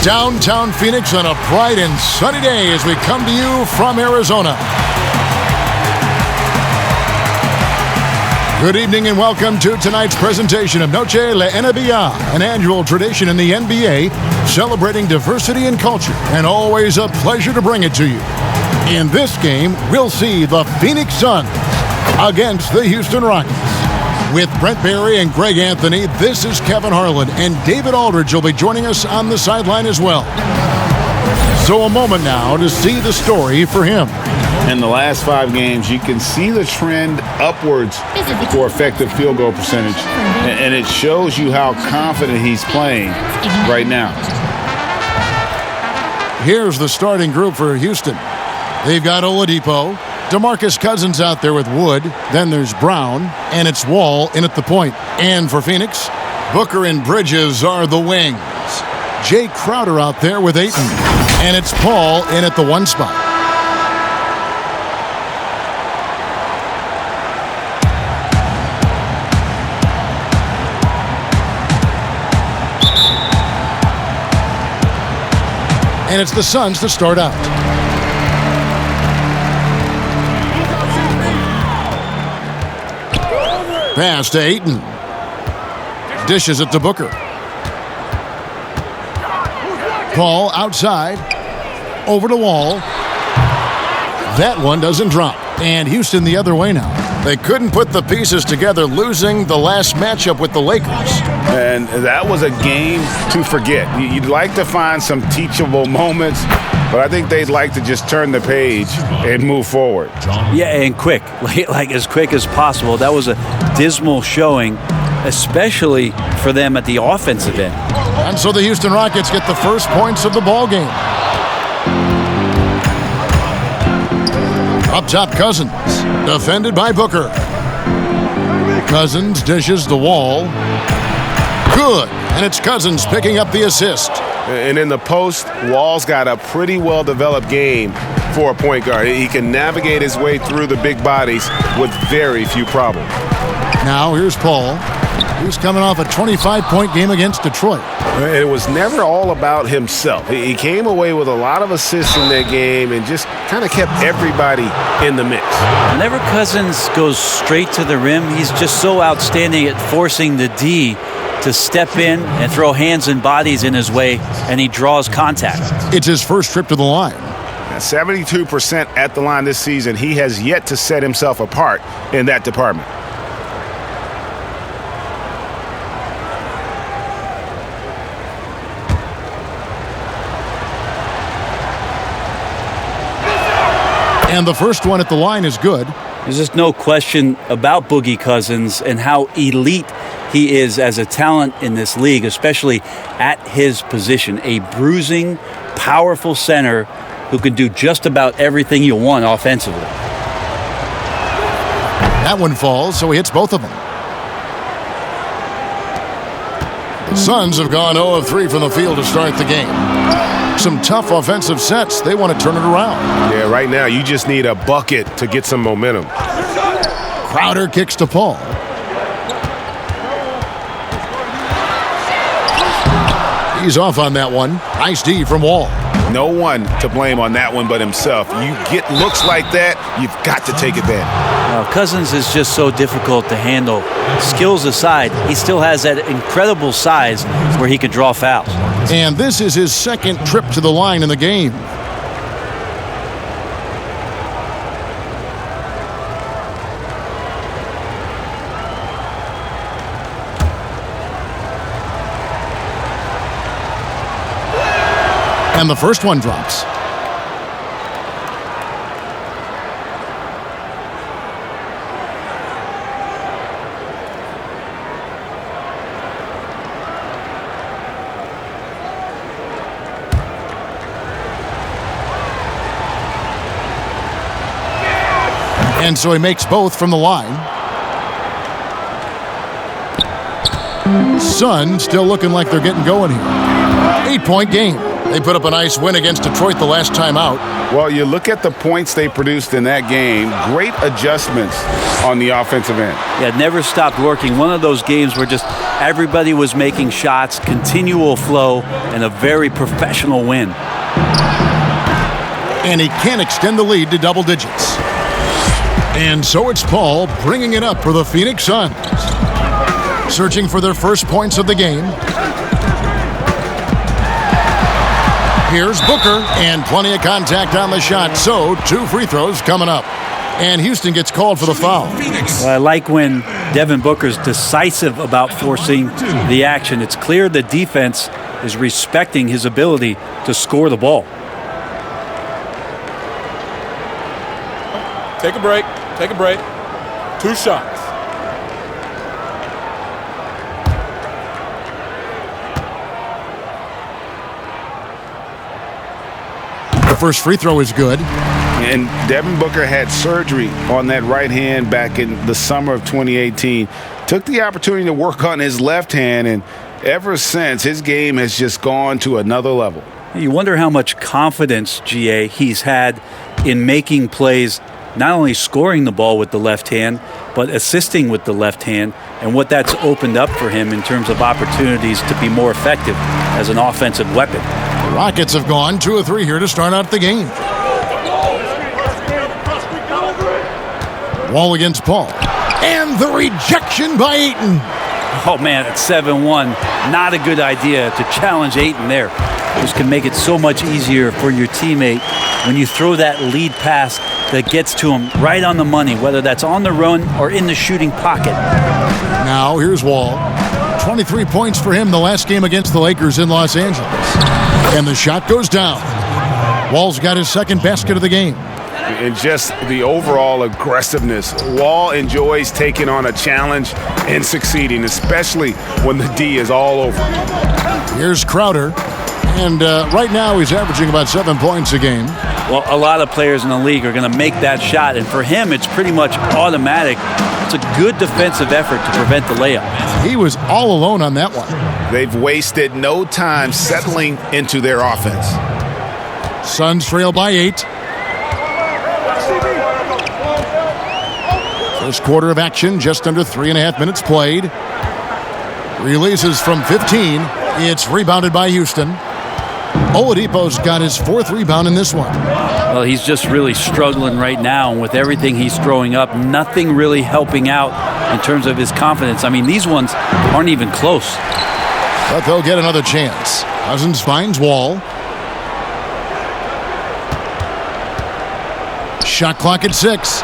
Downtown Phoenix on a bright and sunny day as we come to you from Arizona. Good evening and welcome to tonight's presentation of Noche La NBA, an annual tradition in the NBA celebrating diversity and culture, and always a pleasure to bring it to you. In this game, we'll see the Phoenix Suns against the Houston Rockets. With Brent Barry and Greg Anthony, this is Kevin Harlan, and David Aldridge will be joining us on the sideline as well. So a moment now to see the story for him. In the last 5 games, you can see the trend upwards for effective field goal percentage, and it shows you how confident he's playing right now. Here's the starting group for Houston. They've got Oladipo, DeMarcus Cousins out there with Wood. Then there's Brown, and it's Wall in at the point. And for Phoenix, Booker and Bridges are the wings. Jay Crowder out there with Ayton. And it's Paul in at the 1 spot. And it's the Suns to start out. Pass to Ayton. Dishes it to Booker. Paul outside. Over to Wall. That one doesn't drop. And Houston the other way now. They couldn't put the pieces together, losing the last matchup with the Lakers. And that was a game to forget. You'd like to find some teachable moments, but I think they'd like to just turn the page and move forward. Yeah, and quick, like as quick as possible. That was a dismal showing, especially for them at the offensive end. And so the Houston Rockets get the first points of the ball game. Up top, Cousins, defended by Booker. Cousins dishes the Wall. Good, and it's Cousins picking up the assist. And in the post, Wall's got a pretty well-developed game for a point guard. He can navigate his way through the big bodies with very few problems. Now here's Paul. He's coming off a 25-point game against Detroit. It was never all about himself. He came away with a lot of assists in that game and just kind of kept everybody in the mix. Whenever Cousins goes straight to the rim, he's just so outstanding at forcing the D to step in and throw hands and bodies in his way, and he draws contact. It's his first trip to the line. 72% at the line this season. He has yet to set himself apart in that department. And the first one at the line is good. There's just no question about Boogie Cousins and how elite he is as a talent in this league, especially at his position. A bruising, powerful center who can do just about everything you want offensively. That one falls, so he hits both of them. The Suns have gone 0 of 3 from the field to start the game. Some tough offensive sets. They want to turn it around. Yeah, right now you just need a bucket to get some momentum. Crowder kicks to Paul. He's off on that one. Nice D from Wall. No one to blame on that one but himself. You get looks like that, you've got to take advantage. Cousins is just so difficult to handle. Skills aside, he still has that incredible size where he can draw fouls. And this is his second trip to the line in the game. And the first one drops. And so he makes both from the line. Suns still looking like they're getting going here. 8-point game. They put up a nice win against Detroit the last time out. Well, you look at the points they produced in that game, great adjustments on the offensive end. Yeah, never stopped working. One of those games where just everybody was making shots, continual flow, and a very professional win. And he can extend the lead to double digits. And so it's Paul bringing it up for the Phoenix Suns. Searching for their first points of the game. Here's Booker, and plenty of contact on the shot, so 2 free throws coming up. And Houston gets called for the foul. Well, I like when Devin Booker's decisive about forcing the action. It's clear the defense is respecting his ability to score the ball. Take a break. Take a break. 2 shots. The first free throw is good. And Devin Booker had surgery on that right hand back in the summer of 2018. Took the opportunity to work on his left hand, and ever since, his game has just gone to another level. You wonder how much confidence, GA, he's had in making plays, not only scoring the ball with the left hand, but assisting with the left hand, and what that's opened up for him in terms of opportunities to be more effective as an offensive weapon. The Rockets have gone 2 of 3 here to start out the game. Wall against Paul. And the rejection by Ayton. Oh, man, at 7-1, not a good idea to challenge Ayton there. This can make it so much easier for your teammate when you throw that lead pass that gets to him right on the money, whether that's on the run or in the shooting pocket. Now here's Wall. 23 points for him the last game against the Lakers in Los Angeles. And the shot goes down. Wall's got his second basket of the game. And just the overall aggressiveness. Wall enjoys taking on a challenge and succeeding, especially when the D is all over. Here's Crowder. And right now he's averaging about 7 points a game. Well, a lot of players in the league are going to make that shot, and for him, it's pretty much automatic. It's a good defensive effort to prevent the layup. He was all alone on that one. They've wasted no time settling into their offense. Suns trail by 8. First quarter of action, just under 3.5 minutes played. Releases from 15. It's rebounded by Houston. Oladipo's got his 4th rebound in this one. Well, he's just really struggling right now, and with everything he's throwing up, nothing really helping out in terms of his confidence. I mean, these ones aren't even close. But they'll get another chance. Cousins finds Wall. Shot clock at 6.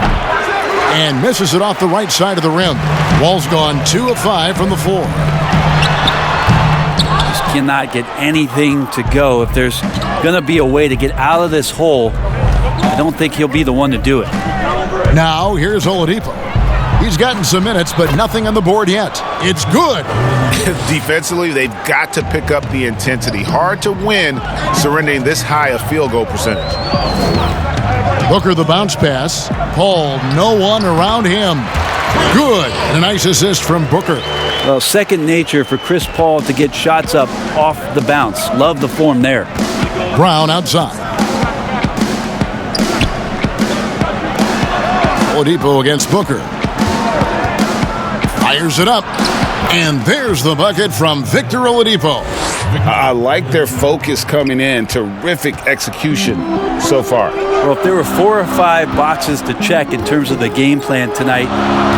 And misses it off the right side of the rim. Wall's gone 2 of 5 from the floor. Just cannot get anything to go. If there's going to be a way to get out of this hole, I don't think he'll be the one to do it. Now, here's Oladipo. He's gotten some minutes, but nothing on the board yet. It's good. Defensively, they've got to pick up the intensity. Hard to win surrendering this high a field goal percentage. Booker the bounce pass. Paul, no one around him. Good. And a nice assist from Booker. Well, second nature for Chris Paul to get shots up off the bounce. Love the form there. Brown outside. Oladipo against Booker. Fires it up. And there's the bucket from Victor Oladipo. I like their focus coming in. Terrific execution so far. Well, if there were 4 or 5 boxes to check in terms of the game plan tonight,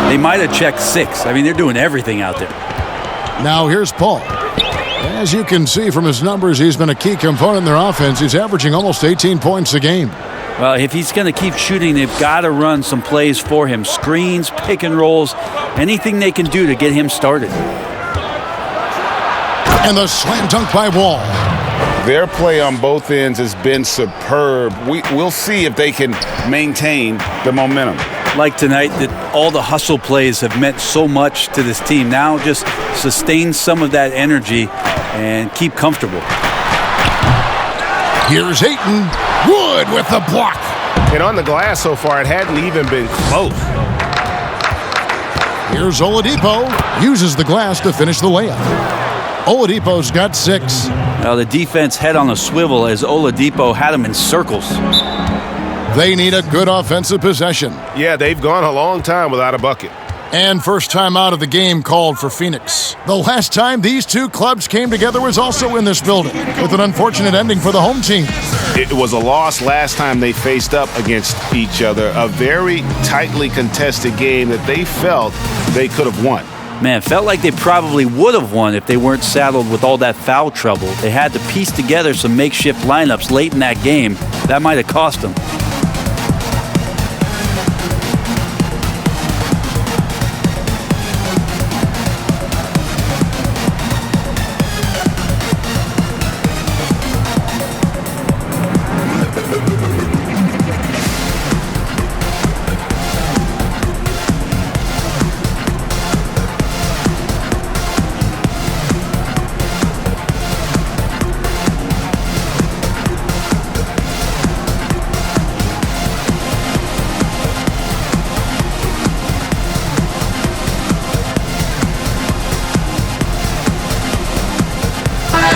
they might have checked 6. I mean, they're doing everything out there. Now here's Paul. As you can see from his numbers, he's been a key component in their offense. He's averaging almost 18 points a game. Well, if he's going to keep shooting, they've got to run some plays for him. Screens, pick and rolls, anything they can do to get him started. And the slam dunk by Wall. Their play on both ends has been superb. We'll see if they can maintain the momentum. Like tonight, that all the hustle plays have meant so much to this team. Now just sustain some of that energy and keep comfortable. Here's Ayton. Wood with the block. And on the glass so far, it hadn't even been close. Here's Oladipo. Uses the glass to finish the layup. Oladipo's got 6. Now the defense head on a swivel as Oladipo had him in circles. They need a good offensive possession. Yeah, they've gone a long time without a bucket. And first time out of the game called for Phoenix. The last time these two clubs came together was also in this building, with an unfortunate ending for the home team. It was a loss last time they faced up against each other. A very tightly contested game that they felt they could have won. Man, felt like they probably would have won if they weren't saddled with all that foul trouble. They had to piece together some makeshift lineups late in that game. That might have cost them.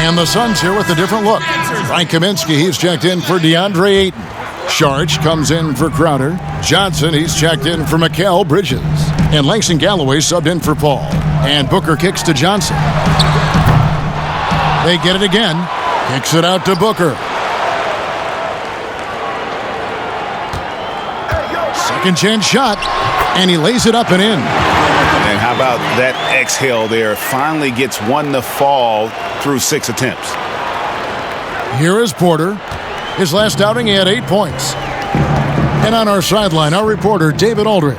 And the Suns here with a different look. Frank Kaminsky, he's checked in for DeAndre Ayton. Sharch comes in for Crowder. Johnson, he's checked in for Mikal Bridges. And Langston Galloway subbed in for Paul. And Booker kicks to Johnson. They get it again. Kicks it out to Booker. Second chance shot. And he lays it up and in. And how about that exhale there? Finally gets one to fall through 6 attempts. Here is Porter. His last outing, he had 8 points. And on our sideline, our reporter, David Aldridge.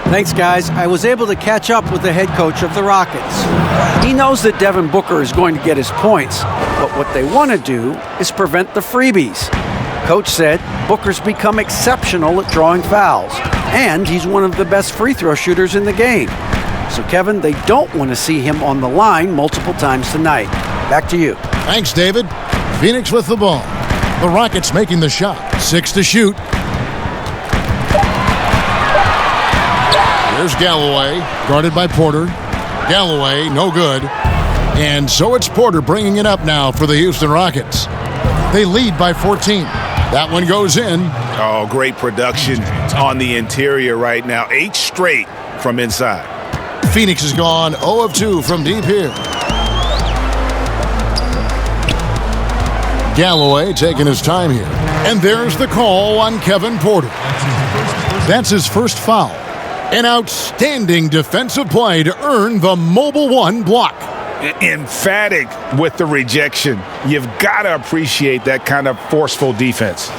Thanks, guys. I was able to catch up with the head coach of the Rockets. He knows that Devin Booker is going to get his points, but what they want to do is prevent the freebies. Coach said Booker's become exceptional at drawing fouls, and he's one of the best free throw shooters in the game. So, Kevin, they don't want to see him on the line multiple times tonight. Back to you. Thanks, David. Phoenix with the ball. The Rockets making the shot. 6 to shoot. Here's Galloway, guarded by Porter. Galloway, no good. And so it's Porter bringing it up now for the Houston Rockets. They lead by 14. That one goes in. Oh, great production on the interior right now. 8 straight from inside. Phoenix has gone 0 of 2 from deep here. Galloway taking his time here. And there's the call on Kevin Porter. That's his first foul. An outstanding defensive play to earn the Mobile One block. Emphatic with the rejection. You've got to appreciate that kind of forceful defense.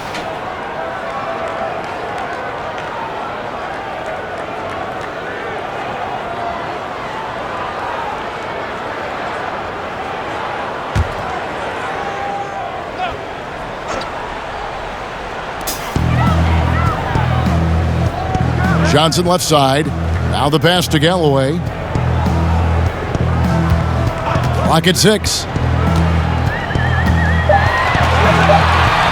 Johnson left side. Now the pass to Galloway. Clock at 6.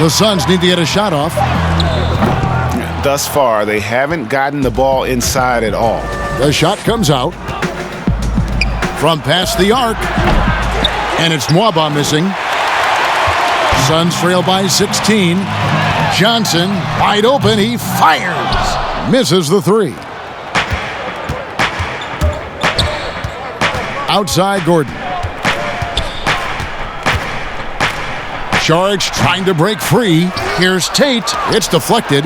The Suns need to get a shot off. Thus far, they haven't gotten the ball inside at all. The shot comes out from past the arc. And it's Mwaba missing. Suns trail by 16. Johnson wide open. He fires. Misses the 3. Outside Gordon. Sharch trying to break free. Here's Tate. It's deflected.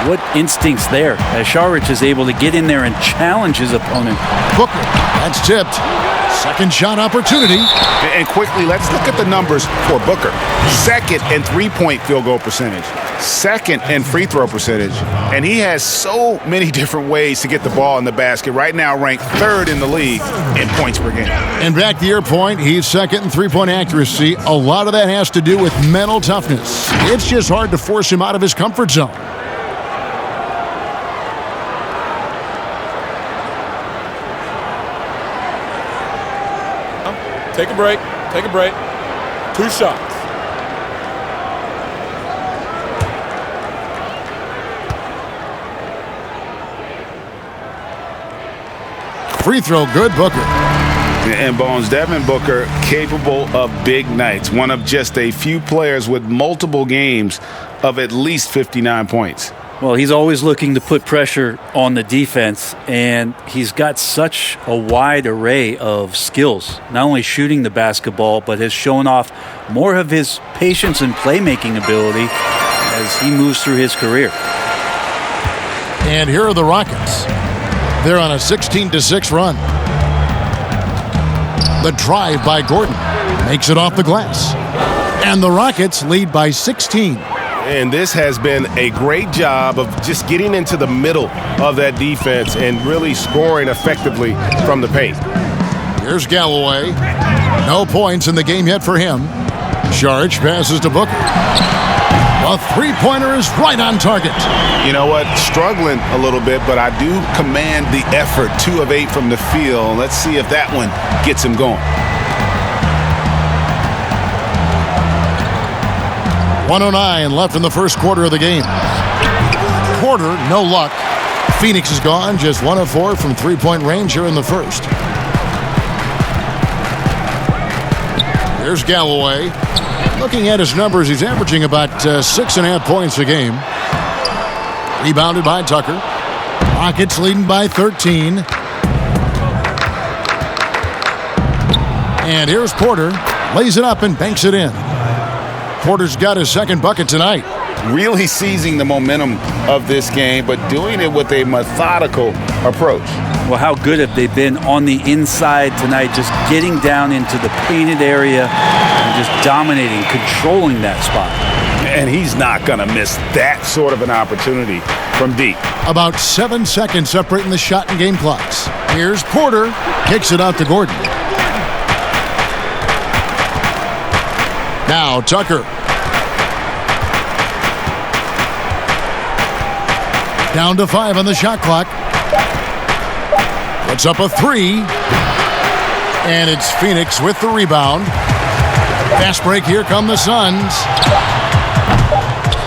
What instincts there as Sharich is able to get in there and challenge his opponent. Booker. That's tipped. Second shot opportunity. And quickly, let's look at the numbers for Booker. Second in three-point field goal percentage. Second in free throw percentage. And he has so many different ways to get the ball in the basket. Right now ranked 3rd in the league in points per game. And back to your point, he's second in three-point accuracy. A lot of that has to do with mental toughness. It's just hard to force him out of his comfort zone. Take a break. Take a break. 2 shots. Free throw good, Booker. And Bones, Devin Booker, capable of big nights. One of just a few players with multiple games of at least 59 points. Well, he's always looking to put pressure on the defense, and he's got such a wide array of skills, not only shooting the basketball, but has shown off more of his patience and playmaking ability as he moves through his career. And here are the Rockets. They're on a 16-6 run. The drive by Gordon makes it off the glass. And the Rockets lead by 16. And this has been a great job of just getting into the middle of that defense and really scoring effectively from the paint. Here's Galloway. No points in the game yet for him. Saric passes to Booker. A three-pointer is right on target. You know what? Struggling a little bit, but I do command the effort. 2 of 8 from the field. Let's see if that one gets him going. 1:09 left in the first quarter of the game. Porter, no luck. Phoenix is gone, just 1 of 4 from three-point range here in the first. Here's Galloway. Looking at his numbers, he's averaging about 6.5 points a game. Rebounded by Tucker. Rockets leading by 13. And here's Porter. Lays it up and banks it in. Porter's got his second bucket tonight. Really seizing the momentum of this game, but doing it with a methodical approach. Well, how good have they been on the inside tonight, just getting down into the painted area and just dominating, controlling that spot. And he's not going to miss that sort of an opportunity from deep. About 7 seconds separating the shot and game clocks. Here's Porter. Kicks it out to Gordon. Now Tucker. Down to 5 on the shot clock. Puts up a 3. And it's Phoenix with the rebound. Fast break, here come the Suns.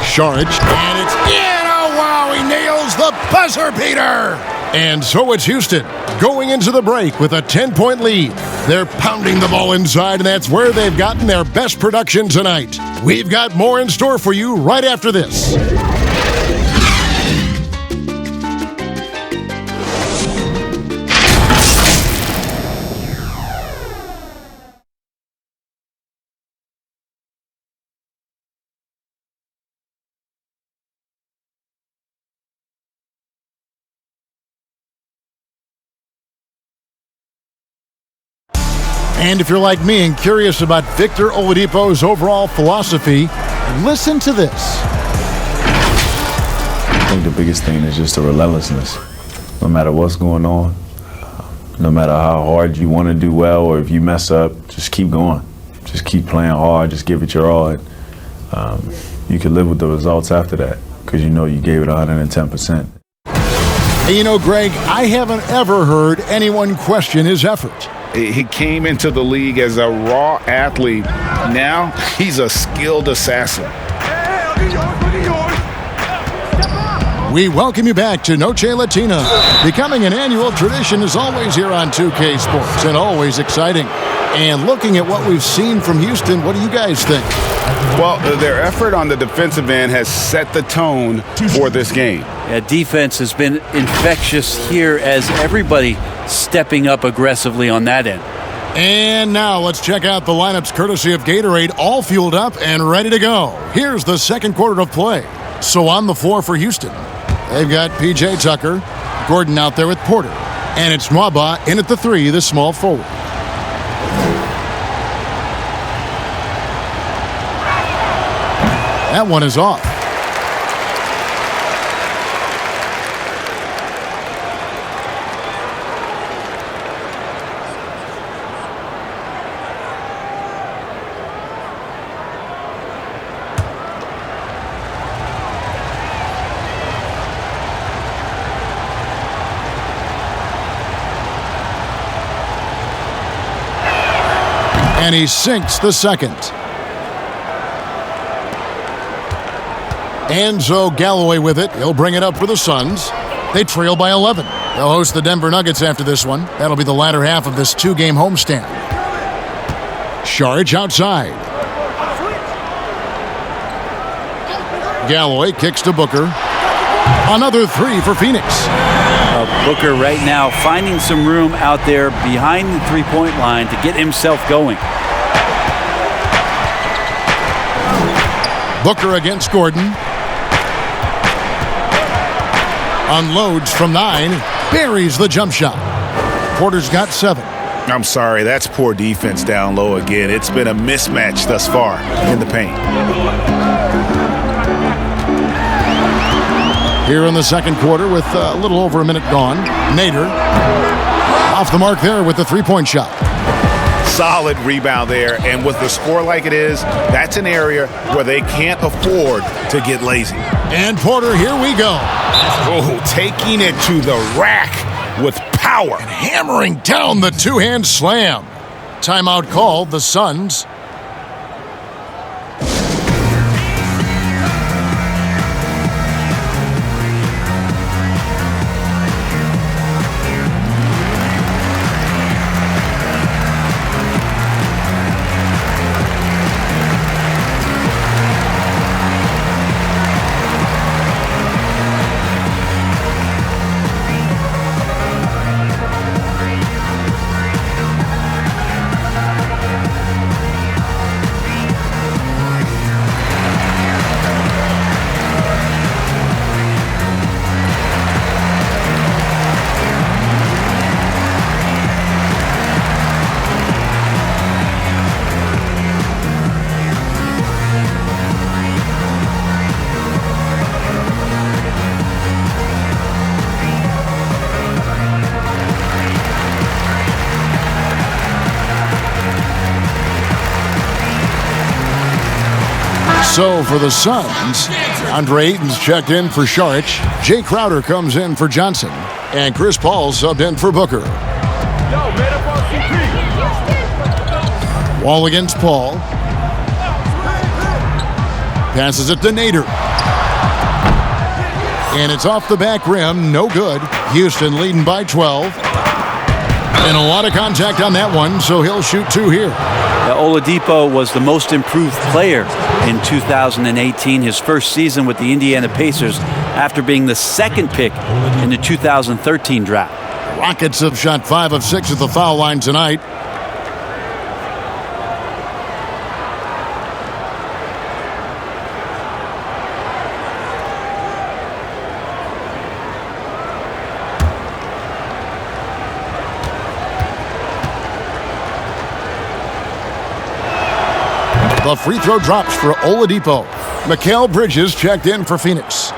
Saric, and it's in! Oh, wow, he nails the buzzer beater! And so it's Houston going into the break with a 10-point lead. They're pounding the ball inside, and that's where they've gotten their best production tonight. We've got more in store for you right after this. And if you're like me and curious about Victor Oladipo's overall philosophy, listen to this. I think the biggest thing is just the relentlessness. No matter what's going on, no matter how hard you want to do well, or if you mess up, just keep going. Just keep playing hard, just give it your all. And you can live with the results after that because you know you gave it 110%. Hey, you know, Greg, I haven't ever heard anyone question his effort. He came into the league as a raw athlete. Now he's a skilled assassin. We welcome you back to Noche Latina. Becoming an annual tradition is always here on 2K Sports and always exciting. And looking at what we've seen from Houston, what do you guys think? Well, their effort on the defensive end has set the tone for this game. Yeah, defense has been infectious here as everybody stepping up aggressively on that end. And now let's check out the lineups courtesy of Gatorade, all fueled up and ready to go. Here's the second quarter of play. So on the floor for Houston, they've got P.J. Tucker, Gordon out there with Porter, and it's Nwaba in at the 3, the small forward. That one is off. And he sinks the second. And so Galloway with it. He'll bring it up for the Suns. They trail by 11. They'll host the Denver Nuggets after this one. That'll be the latter half of this 2-game homestand. Saric outside. Galloway kicks to Booker. Another 3 for Phoenix. Booker right now finding some room out there behind the three-point line to get himself going. Booker against Gordon. Unloads from 9. Buries the jump shot. Porter's got 7. I'm sorry, that's poor defense down low again. It's been a mismatch thus far in the paint. Here in the second quarter with a little over a minute gone. Nader off the mark there with the three-point shot. Solid rebound there, and with the score like it is, that's an area where they can't afford to get lazy. And Porter, here we go. Oh, taking it to the rack with power. And hammering down the two-hand slam. Timeout called, the Suns. So for the Suns, Deandre Ayton's checked in for Saric. Jay Crowder comes in for Johnson. And Chris Paul subbed in for Booker. Wall against Paul. Passes it to Nader. And it's off the back rim. No good. Houston leading by 12. And a lot of contact on that one, so he'll shoot 2 here. Oladipo was the most improved player in 2018, his first season with the Indiana Pacers, after being the second pick in the 2013 draft. Rockets have shot 5 of 6 at the foul line tonight. The free throw drops for Oladipo. Mikal Bridges checked in for Phoenix.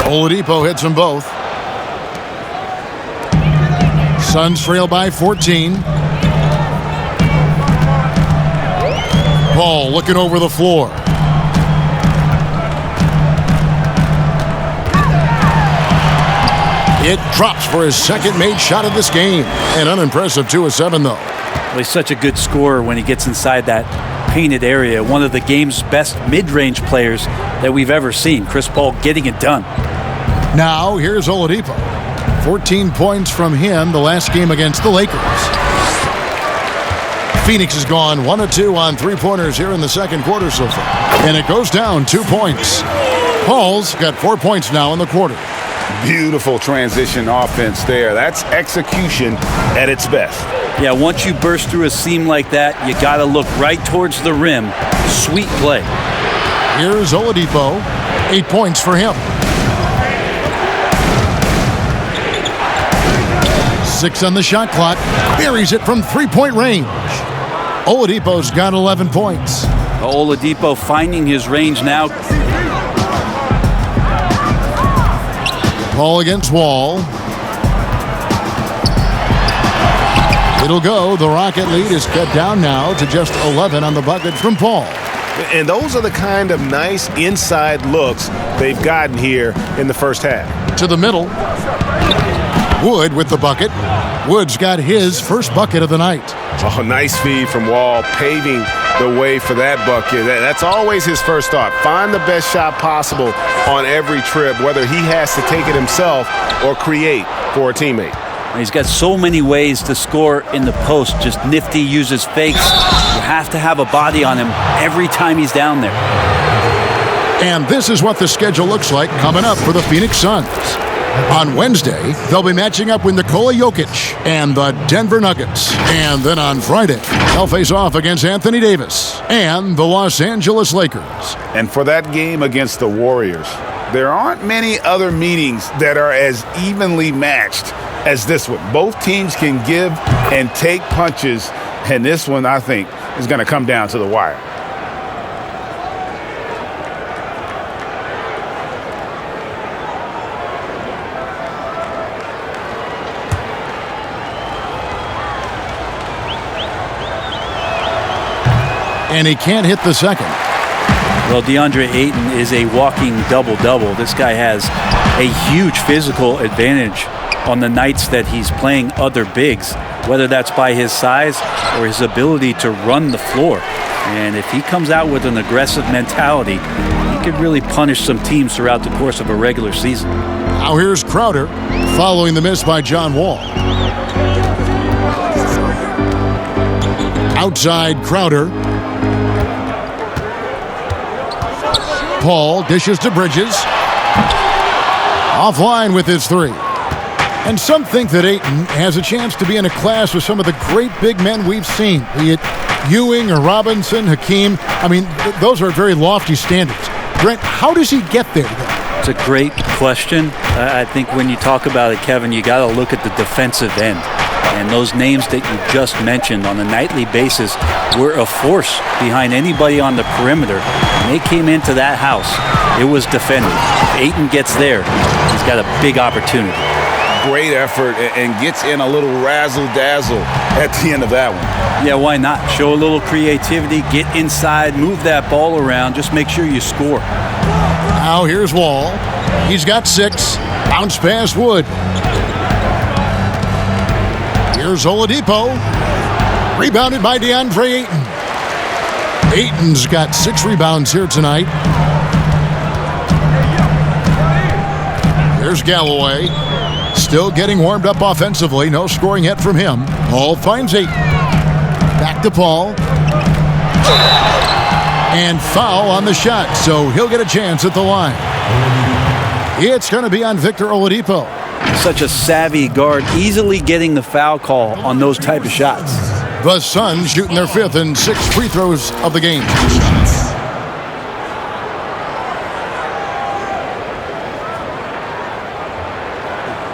Oladipo hits them both. Suns trail by 14. Paul looking over the floor. It drops for his second made shot of this game. An unimpressive 2 of 7, though. Well, he's such a good scorer when he gets inside that painted area. One of the game's best mid-range players that we've ever seen. Chris Paul getting it done. Now, here's Oladipo. 14 points from him the last game against the Lakers. Phoenix has gone 1 of 2 on three-pointers here in the second quarter so far. And it goes down 2 points. Paul's got 4 points now in the quarter. Beautiful transition offense there. That's execution at its best. Yeah, once you burst through a seam like that, you got to look right towards the rim. Sweet play. Here's Oladipo. 8 points for him. 6 on the shot clock. Buries it from three-point range. Oladipo's got 11 points. Oladipo finding his range now. Paul against Wall. It'll go. The Rocket lead is cut down now to just 11 on the bucket from Paul. And those are the kind of nice inside looks they've gotten here in the first half. To the middle. Wood with the bucket. Wood's got his first bucket of the night. Oh, nice feed from Wall, paving the way for that bucket. That's always his first thought. Find the best shot possible on every trip, whether he has to take it himself or create for a teammate. He's got so many ways to score in the post. Just nifty, uses fakes. You have to have a body on him every time he's down there. And this is what the schedule looks like coming up for the Phoenix Suns. On Wednesday, they'll be matching up with Nikola Jokic and the Denver Nuggets. And then on Friday, they'll face off against Anthony Davis and the Los Angeles Lakers. And for that game against the Warriors, there aren't many other meetings that are as evenly matched as this one. Both teams can give and take punches, and this one, I think, is going to come down to the wire. And he can't hit the second. Well, Deandre Ayton is a walking double-double. This guy has a huge physical advantage on the nights that he's playing other bigs, whether that's by his size or his ability to run the floor. And if he comes out with an aggressive mentality, he could really punish some teams throughout the course of a regular season. Now here's Crowder following the miss by John Wall. Outside Crowder. Paul dishes to Bridges. Offline with his three. And some think that Ayton has a chance to be in a class with some of the great big men we've seen, be it Ewing or Robinson, Hakeem. I mean, those are very lofty standards. Brent, how does he get there, though? It's a great question. I think when you talk about it, Kevin, you got to look at the defensive end. And those names that you just mentioned on a nightly basis were a force behind anybody on the perimeter. When they came into that house, it was defended. If Ayton gets there, he's got a big opportunity. Great effort and gets in a little razzle-dazzle at the end of that one. Yeah, why not? Show a little creativity, get inside, move that ball around, just make sure you score. Now here's Wall. He's got 6. Bounce past Wood. Here's Oladipo. Rebounded by Deandre Ayton. Ayton's got 6 rebounds here tonight. Here's Galloway. Still getting warmed up offensively. No scoring yet from him. Paul finds Ayton. Back to Paul. And foul on the shot, so he'll get a chance at the line. It's going to be on Victor Oladipo. Such a savvy guard, easily getting the foul call on those type of shots. The Suns shooting their 5th and 6th free throws of the game.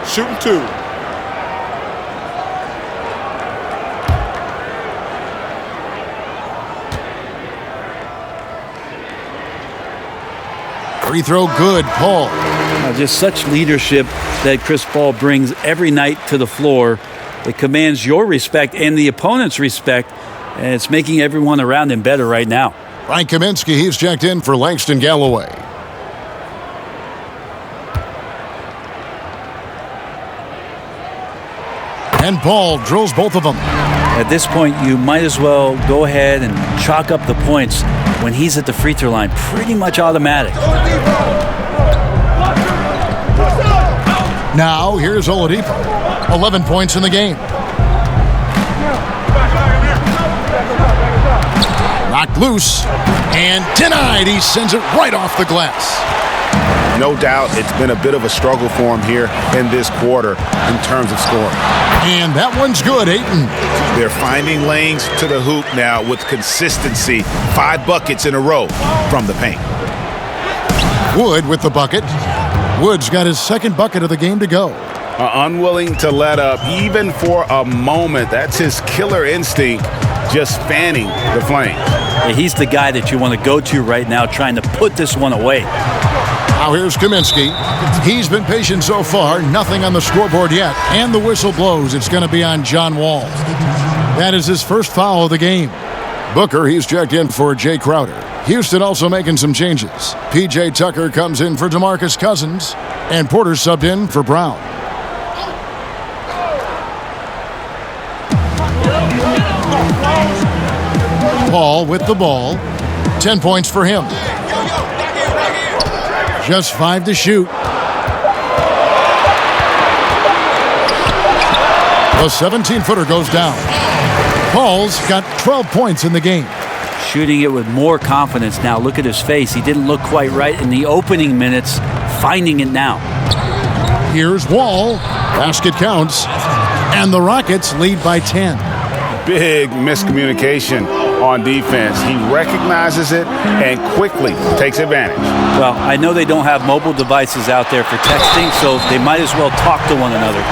Shooting 2. Free throw good, Paul. Just such leadership that Chris Paul brings every night to the floor. It commands your respect and the opponent's respect, and it's making everyone around him better right now. Frank Kaminsky, he's checked in for Langston Galloway. And Paul drills both of them. At this point, you might as well go ahead and chalk up the points when he's at the free throw line. Pretty much automatic. Now, here's Oladipo. 11 points in the game. Knocked loose and denied. He sends it right off the glass. No doubt it's been a bit of a struggle for him here in this quarter in terms of scoring. And that one's good, Ayton. They're finding lanes to the hoop now with consistency. 5 buckets in a row from the paint. Wood with the bucket. Wood's got his 2nd bucket of the game to go. Unwilling to let up even for a moment. That's his killer instinct, just fanning the flames. He's the guy that you want to go to right now, trying to put this one away. Now here's Kaminsky. He's been patient so far. Nothing on the scoreboard yet. And the whistle blows. It's going to be on John Wall. That is his first foul of the game. Booker, he's checked in for Jay Crowder. Houston also making some changes. P.J. Tucker comes in for DeMarcus Cousins, and Porter subbed in for Brown. Paul with the ball. 10 points for him. Just 5 to shoot. The 17-footer goes down. Paul's got 12 points in the game. Shooting it with more confidence now. Look at his face. He didn't look quite right in the opening minutes. Finding it now. Here's Wall. Basket counts. And the Rockets lead by 10. Big miscommunication on defense. He recognizes it and quickly takes advantage. Well, I know they don't have mobile devices out there for texting, so they might as well talk to one another.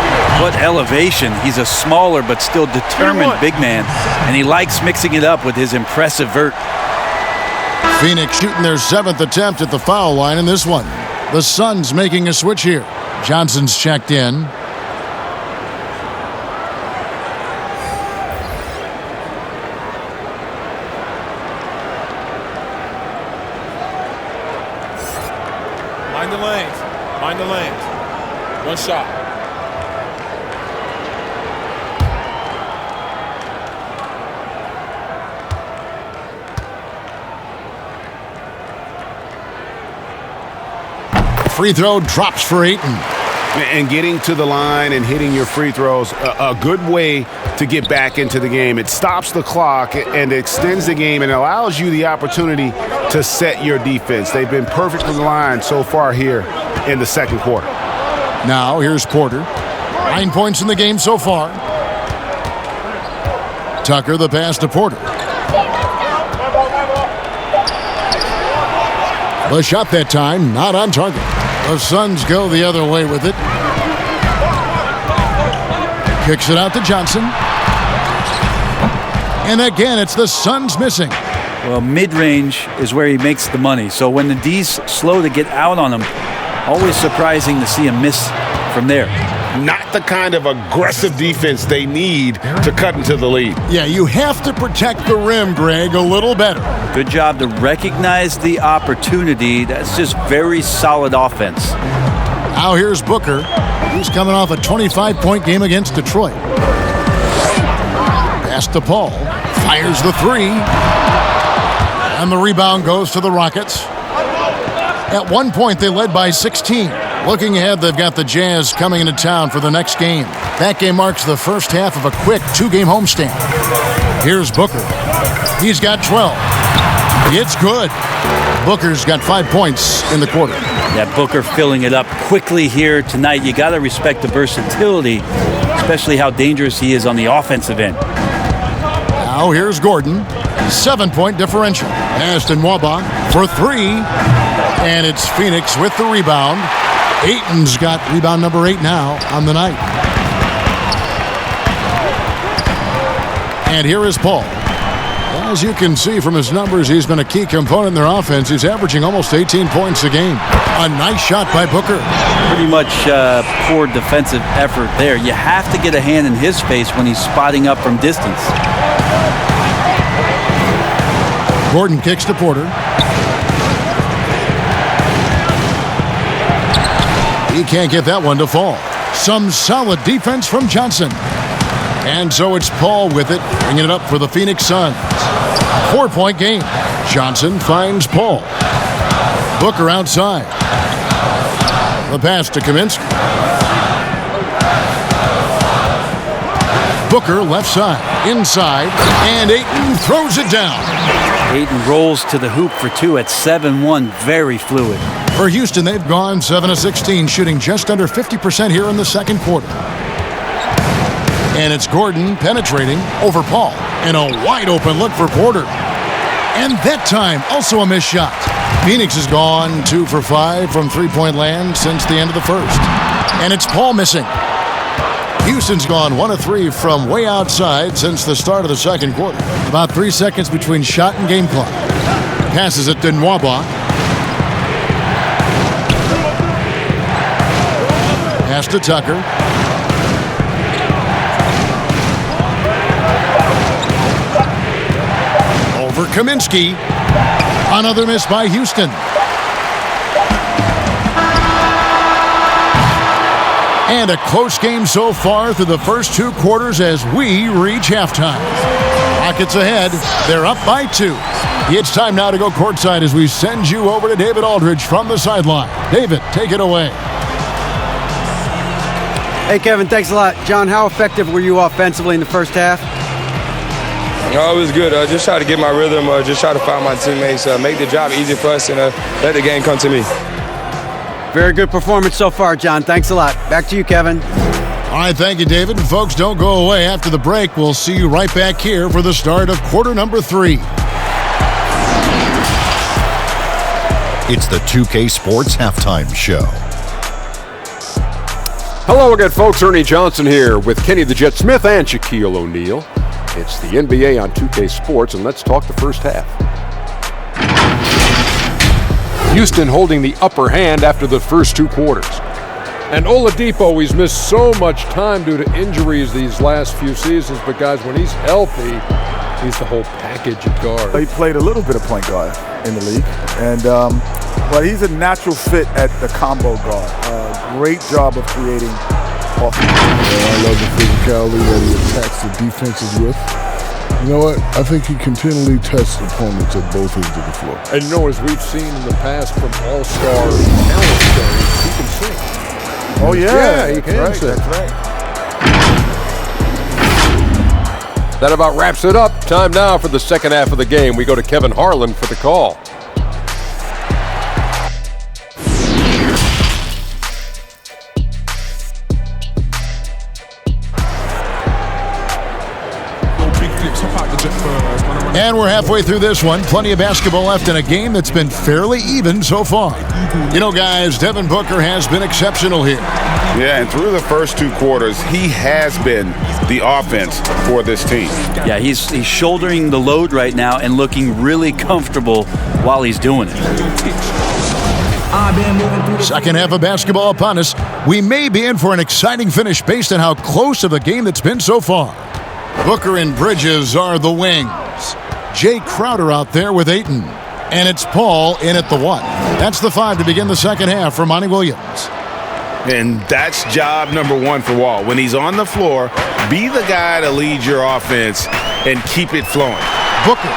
What elevation. He's a smaller but still determined big man, and he likes mixing it up with his impressive vert. Phoenix shooting their 7th attempt at the foul line in this one. The Suns making a switch here. Johnson's checked in. Mind the lanes. Mind the lanes. One shot. Free throw drops for Ayton. And getting to the line and hitting your free throws, a good way to get back into the game. It stops the clock and extends the game and allows you the opportunity to set your defense. They've been perfect from the line so far here in the second quarter. Now here's Porter. 9 points in the game so far. Tucker the pass to Porter. The shot that time, not on target. The Suns go the other way with it. Kicks it out to Johnson. And again, it's the Suns missing. Well, mid-range is where he makes the money. So when the D's slow to get out on him, always surprising to see him miss from there. Not the kind of aggressive defense they need to cut into the lead. Yeah, you have to protect the rim, Greg, a little better. Good job to recognize the opportunity. That's just very solid offense. Now here's Booker. He's coming off a 25-point game against Detroit. Pass to Paul. Fires the three. And the rebound goes to the Rockets. At one point, they led by 16. Looking ahead, they've got the Jazz coming into town for the next game. That game marks the first half of a quick 2-game homestand. Here's Booker. He's got 12. It's good. Booker's got 5 points in the quarter. Yeah, Booker filling it up quickly here tonight. You got to respect the versatility, especially how dangerous he is on the offensive end. Now here's Gordon. 7-point differential. Aston Waba for 3. And it's Phoenix with the rebound. Ayton's got rebound number 8 now on the night. And here is Paul. As you can see from his numbers, he's been a key component in their offense. He's averaging almost 18 points a game. A nice shot by Booker. Pretty much poor defensive effort there. You have to get a hand in his face when he's spotting up from distance. Gordon kicks to Porter. He can't get that one to fall. Some solid defense from Johnson. And so it's Paul with it, bringing it up for the Phoenix Suns. 4-point game. Johnson finds Paul. Booker outside. The pass to Kaminsky. Booker left side, inside, and Ayton throws it down. Ayton rolls to the hoop for 2 at 7-1, very fluid. For Houston, they've gone 7 of 16, shooting just under 50% here in the second quarter. And it's Gordon penetrating over Paul. And a wide open look for Porter. And that time, also a missed shot. Phoenix has gone 2 for 5 from three-point land since the end of the first. And it's Paul missing. Houston's gone 1 of 3 from way outside since the start of the second quarter. About 3 seconds between shot and game clock. Passes it to Nwaba. Pass to Tucker. Kaminsky. Another miss by Houston. And a close game so far through the first 2 quarters as we reach halftime. Rockets ahead. They're up by 2. It's time now to go courtside as we send you over to David Aldridge from the sideline. David, take it away. Hey, Kevin, thanks a lot. John, how effective were you offensively in the first half? No, it was good. Just try to get my rhythm, just try to find my teammates, make the job easy for us, and let the game come to me. Very good performance so far, John. Thanks a lot. Back to you, Kevin. All right, thank you, David. And folks, don't go away. After the break, we'll see you right back here for the start of quarter number 3. It's the 2K Sports Halftime Show. Hello again, folks. Ernie Johnson here with Kenny the Jet Smith and Shaquille O'Neal. It's the NBA on 2K Sports, and let's talk the first half. Houston holding the upper hand after the first 2 quarters. And Oladipo, he's missed so much time due to injuries these last few seasons, but guys, when he's healthy, he's the whole package at guard. He played a little bit of point guard in the league, and but he's a natural fit at the combo guard. Great job of creating offense. I love the physicality that he attacks the defenses with. You know what? I think he continually tests opponents at both ends of the floor. And you know, as we've seen in the past from all-star talent stories, he can sing. Oh, yeah. He can sing. That's right. That about wraps it up. Time now for the second half of the game. We go to Kevin Harlan for the call. And we're halfway through this one. Plenty of basketball left in a game that's been fairly even so far. You know, guys, Devin Booker has been exceptional here. Yeah, and through the first 2 quarters, he has been the offense for this team. Yeah, he's shouldering the load right now and looking really comfortable while he's doing it. Second half of basketball upon us. We may be in for an exciting finish based on how close of a game that's been so far. Booker and Bridges are the wings. Jay Crowder out there with Ayton. And it's Paul in at the 1. That's the 5 to begin the second half for Monty Williams. And that's job number 1 for Wall. When he's on the floor, be the guy to lead your offense and keep it flowing. Booker.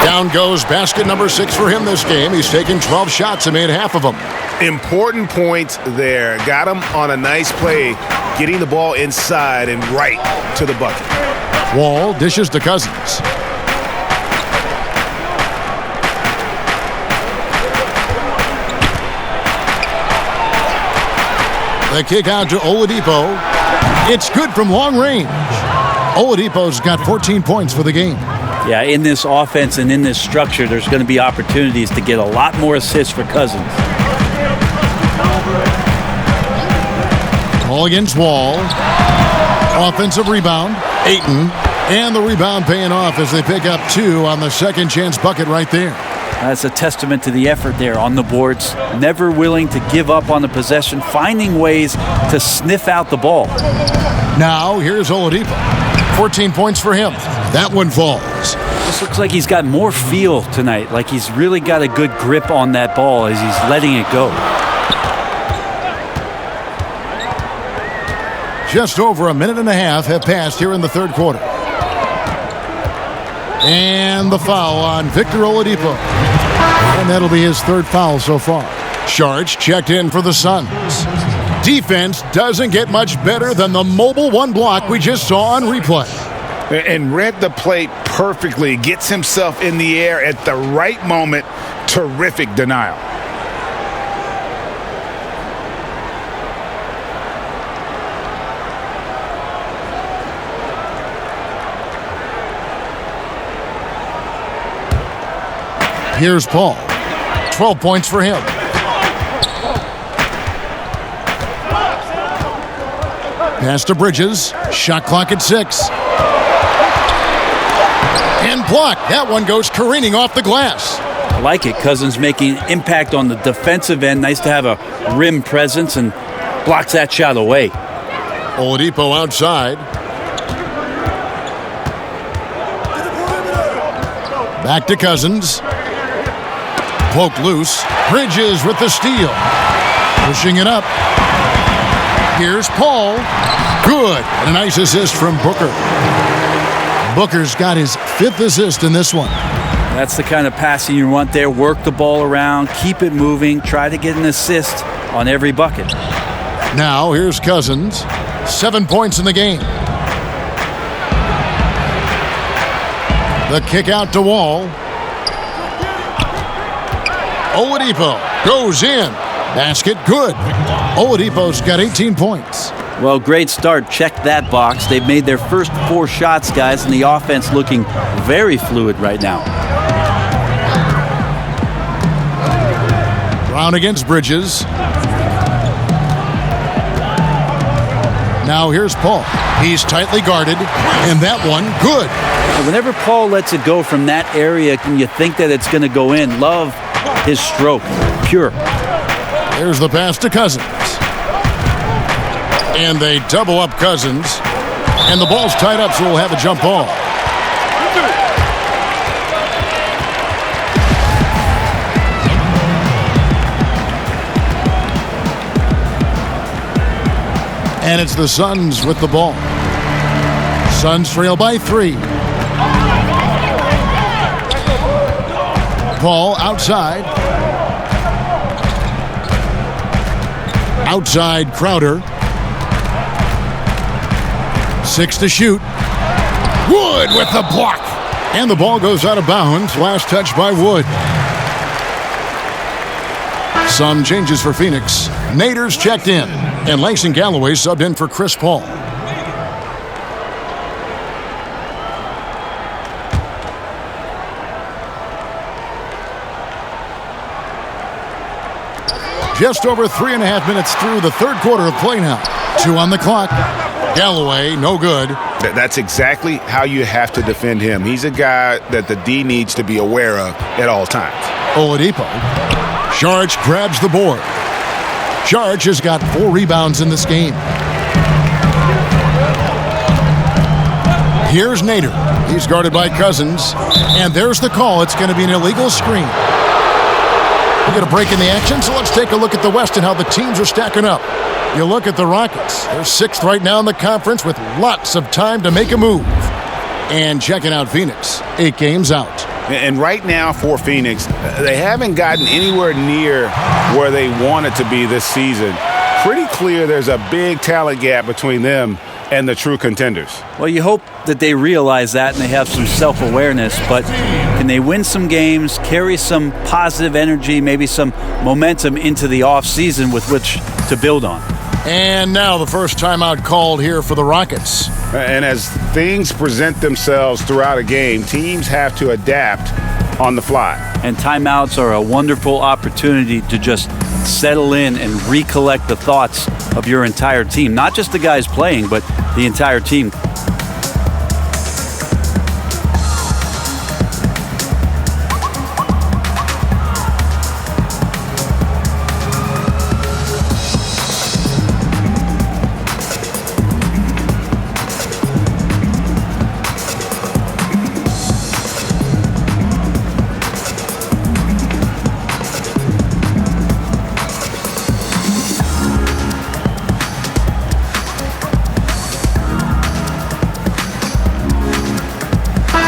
Down goes basket number 6 for him this game. He's taken 12 shots and made half of them. Important points there. Got him on a nice play, getting the ball inside and right to the bucket. Wall dishes to Cousins. The kick out to Oladipo. It's good from long range. Oladipo's got 14 points for the game. Yeah, in this offense and in this structure, there's going to be opportunities to get a lot more assists for Cousins. Ball against Wall. Offensive rebound. Ayton. And the rebound paying off as they pick up 2 on the second chance bucket right there. That's a testament to the effort there on the boards. Never willing to give up on the possession, finding ways to sniff out the ball. Now, here's Oladipo. 14 points for him. That one falls. This looks like he's got more feel tonight, like he's really got a good grip on that ball as he's letting it go. Just over a minute and a half have passed here in the third quarter. And the foul on Victor Oladipo. And that'll be his 3rd foul so far. Sharge checked in for the Suns. Defense doesn't get much better than the mobile 1 block we just saw on replay. And read the play perfectly. Gets himself in the air at the right moment. Terrific denial. Here's Paul. 12 points for him. Pass to Bridges. Shot clock at 6. And blocked. That one goes careening off the glass. I like it. Cousins making impact on the defensive end. Nice to have a rim presence and blocks that shot away. Oladipo outside. Back to Cousins. Poke loose. Bridges with the steal. Pushing it up. Here's Paul. Good. And a nice assist from Booker. Booker's got his 5th assist in this one. That's the kind of passing you want there. Work the ball around, keep it moving, try to get an assist on every bucket. Now here's Cousins. 7 points in the game. The kick out to Wall. Oladipo goes in. Basket good. Oladipo's got 18 points. Well, great start. Check that box. They've made their first 4 shots, guys, and the offense looking very fluid right now. Brown against Bridges. Now here's Paul. He's tightly guarded, and that one good. Whenever Paul lets it go from that area, you think that it's going to go in. Love his stroke. Pure. There's the pass to Cousins. And they double up Cousins. And the ball's tied up, so we'll have a jump ball. And it's the Suns with the ball. Suns trail by 3. Paul outside. Outside Crowder. 6 to shoot. Wood with the block. And the ball goes out of bounds. Last touch by Wood. Some changes for Phoenix. Nader's checked in. And Langston Galloway subbed in for Chris Paul. Just over 3.5 minutes through the third quarter of play now. 2 on the clock. Galloway, no good. That's exactly how you have to defend him. He's a guy that the D needs to be aware of at all times. Oladipo. Saric grabs the board. Saric has got 4 rebounds in this game. Here's Nader. He's guarded by Cousins. And there's the call. It's going to be an illegal screen. We're going to break in the action, so let's take a look at the West and how the teams are stacking up. You look at the Rockets. They're 6th right now in the conference with lots of time to make a move. And checking out Phoenix, 8 games out. And right now for Phoenix, they haven't gotten anywhere near where they wanted to be this season. Pretty clear there's a big talent gap between them and the true contenders. Well, you hope that they realize that and they have some self-awareness, but can they win some games, carry some positive energy, maybe some momentum into the offseason with which to build on? And now the first timeout called here for the Rockets. And as things present themselves throughout a game, teams have to adapt on the fly. And timeouts are a wonderful opportunity to just settle in and recollect the thoughts of your entire team. Not just the guys playing, but the entire team.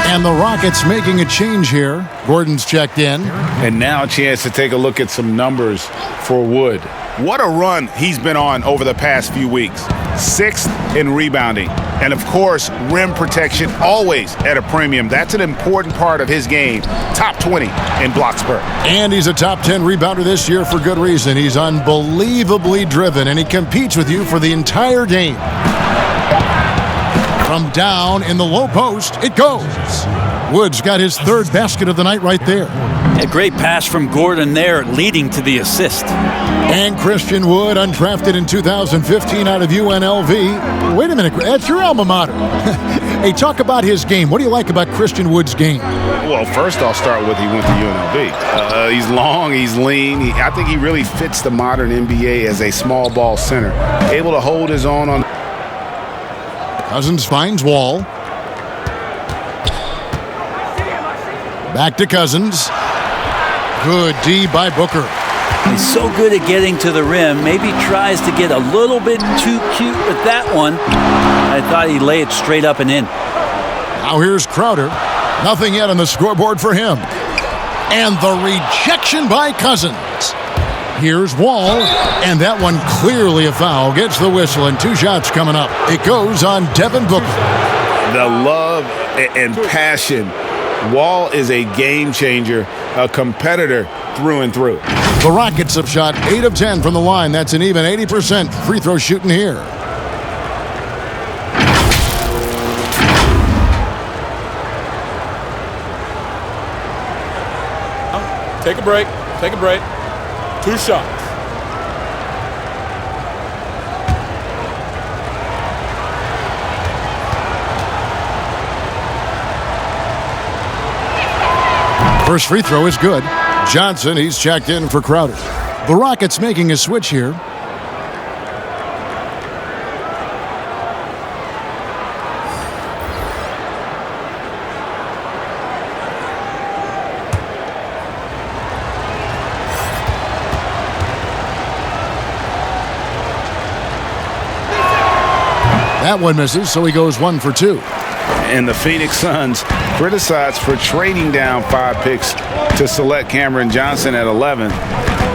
And the Rockets making a change here. Gordon's checked in. And now a chance to take a look at some numbers for Wood. What a run he's been on over the past few weeks. 6th in rebounding. And, of course, rim protection always at a premium. That's an important part of his game. Top 20 in block spurt. And he's a top 10 rebounder this year for good reason. He's unbelievably driven, and he competes with you for the entire game. From down in the low post, it goes. Wood's got his 3rd basket of the night right there. A great pass from Gordon there, leading to the assist. And Christian Wood, undrafted in 2015 out of UNLV. Wait a minute, that's your alma mater. Hey, talk about his game. What do you like about Christian Wood's game? Well, first I'll start with he went to UNLV. He's long, he's lean. I think he really fits the modern NBA as a small ball center. Able to hold his own on. Cousins finds Wall. Back to Cousins. Good D by Booker. He's so good at getting to the rim. Maybe tries to get a little bit too cute with that one. I thought he'd lay it straight up and in. Now here's Crowder. Nothing yet on the scoreboard for him. And the rejection by Cousins. Here's Wall, and that one clearly a foul. Gets the whistle, and 2 shots coming up. It goes on Devin Booker. The love and passion. Wall is a game changer, a competitor through and through. The Rockets have shot 8 of 10 from the line. That's an even 80% free throw shooting here. Take a break. Take a break. 2 shots. First free throw is good. Johnson, he's checked in for Crowder. The Rockets making a switch here. That one misses, so he goes 1 for 2. And the Phoenix Suns criticized for trading down 5 picks to select Cameron Johnson at 11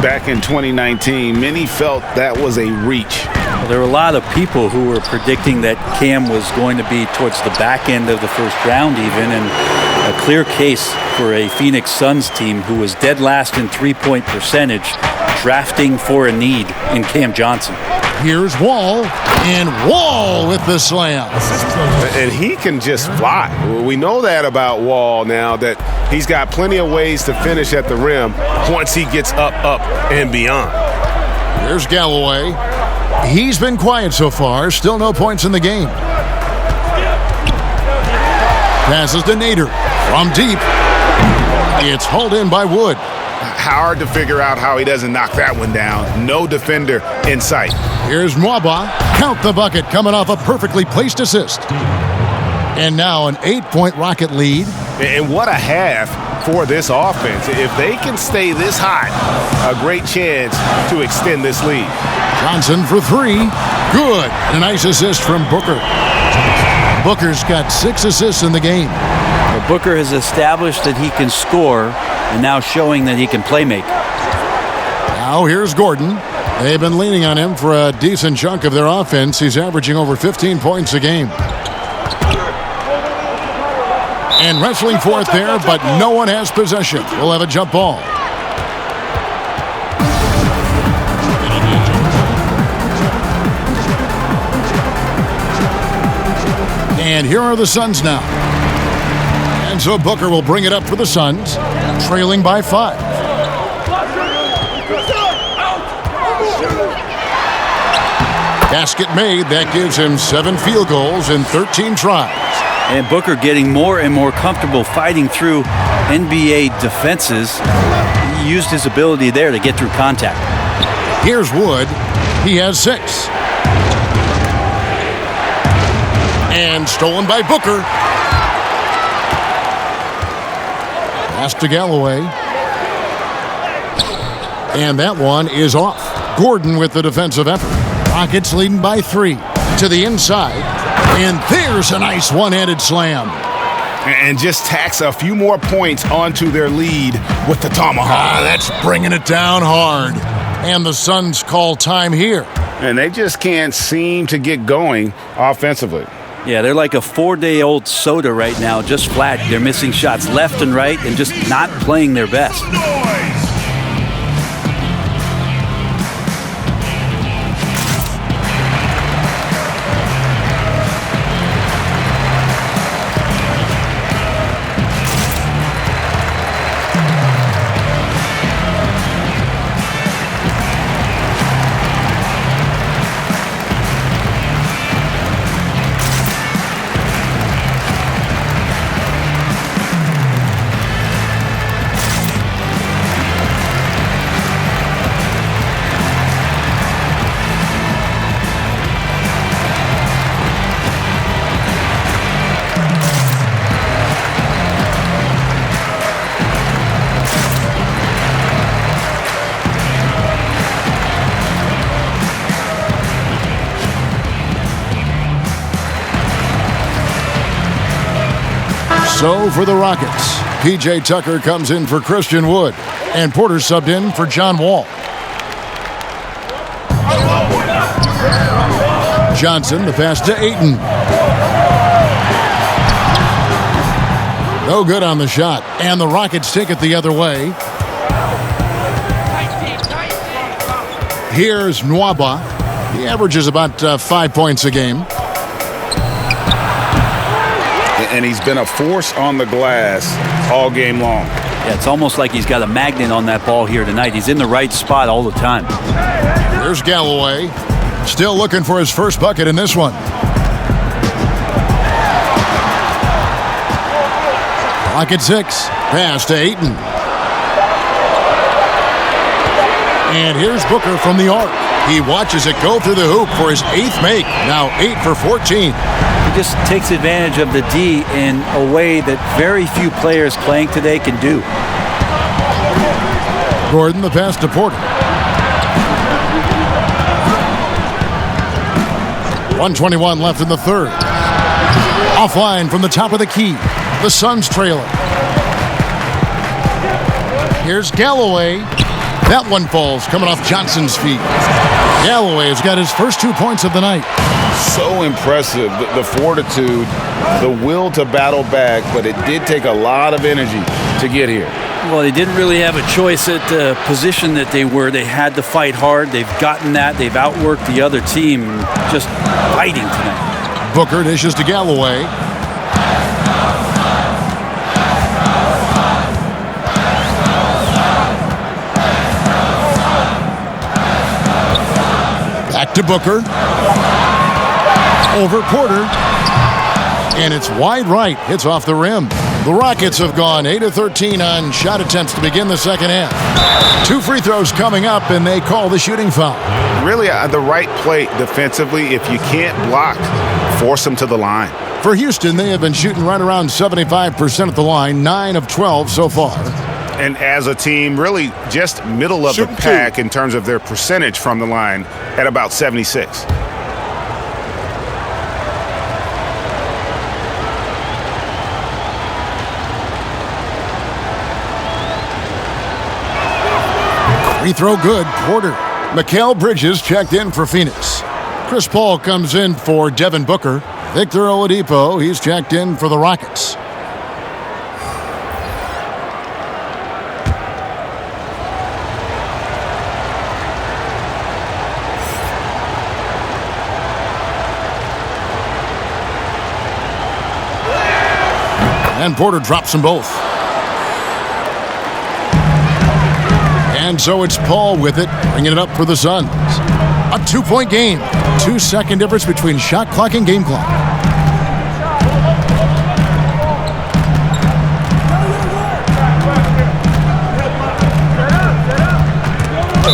back in 2019. Many felt that was a reach. Well, there were a lot of people who were predicting that Cam was going to be towards the back end of the first round even, and a clear case for a Phoenix Suns team who was dead last in three-point percentage, drafting for a need in Cam Johnson. Here's Wall, and Wall with the slam. And he can just fly. We know that about Wall now, that he's got plenty of ways to finish at the rim once he gets up, and beyond. There's Galloway. He's been quiet so far. Still no points in the game. Passes to Nader. From deep. It's hauled in by Wood. Hard to figure out how he doesn't knock that one down. No defender in sight. Here's Mwaba. Count the bucket coming off a perfectly placed assist. And now an 8-point Rocket lead. And what a half for this offense. If they can stay this hot, a great chance to extend this lead. Johnson for 3. Good. A nice assist from Booker. Booker's got 6 assists in the game. But Booker has established that he can score and now showing that he can play make. Now here's Gordon. They've been leaning on him for a decent chunk of their offense. He's averaging over 15 points a game. And wrestling for it there, but no one has possession. We'll have a jump ball. And here are the Suns now. And so Booker will bring it up for the Suns, trailing by 5. Basket made. That gives him 7 field goals in 13 tries. And Booker getting more and more comfortable fighting through NBA defenses. He used his ability there to get through contact. Here's Wood. He has 6. And stolen by Booker. Pass to Galloway. And that one is off. Gordon with the defensive effort. Rockets leading by 3. To the inside. And there's a nice one-handed slam. And just tacks a few more points onto their lead with the tomahawk. That's bringing it down hard. And the Suns call time here. And they just can't seem to get going offensively. Yeah, they're like a 4-day-old soda right now, just flat. They're missing shots left and right and just not playing their best. So for the Rockets, P.J. Tucker comes in for Christian Wood, and Porter subbed in for John Wall. Johnson, the pass to Ayton. No good on the shot, and the Rockets take it the other way. Here's Nwaba. He averages about 5 points a game. And he's been a force on the glass all game long. Yeah, it's almost like he's got a magnet on that ball here tonight. He's in the right spot all the time. Here's Galloway. Still looking for his first bucket in this one. Rocket 6. Pass to Ayton. And here's Booker from the arc. He watches it go through the hoop for his 8th make. Now 8 for 14. He just takes advantage of the D in a way that very few players playing today can do. Gordon, the pass to Porter. 1:21 left in the third. Offline from the top of the key. The Suns trailing. Here's Galloway. That one falls coming off Johnson's feet. Galloway has got his first 2 points of the night. So impressive, the fortitude, the will to battle back, but it did take a lot of energy to get here. Well, they didn't really have a choice at the position that they were. They had to fight hard. They've gotten that. They've outworked the other team, just fighting tonight. Booker dishes to Galloway. Back to Booker. Over Porter. And it's wide right. Hits off the rim. The Rockets have gone 8 of 13 on shot attempts to begin the second half. 2 free throws coming up, and they call the shooting foul. Really, the right play defensively. If you can't block, force them to the line. For Houston, they have been shooting right around 75% at the line, 9 of 12 so far. And as a team, really just middle of the pack in terms of their percentage from the line at about 76. Free throw good, Porter. Mikal Bridges checked in for Phoenix. Chris Paul comes in for Devin Booker. Victor Oladipo, he's checked in for the Rockets. And Porter drops them both. And so it's Paul with it, bringing it up for the Suns. A 2-point game. 2-second difference between shot clock and game clock.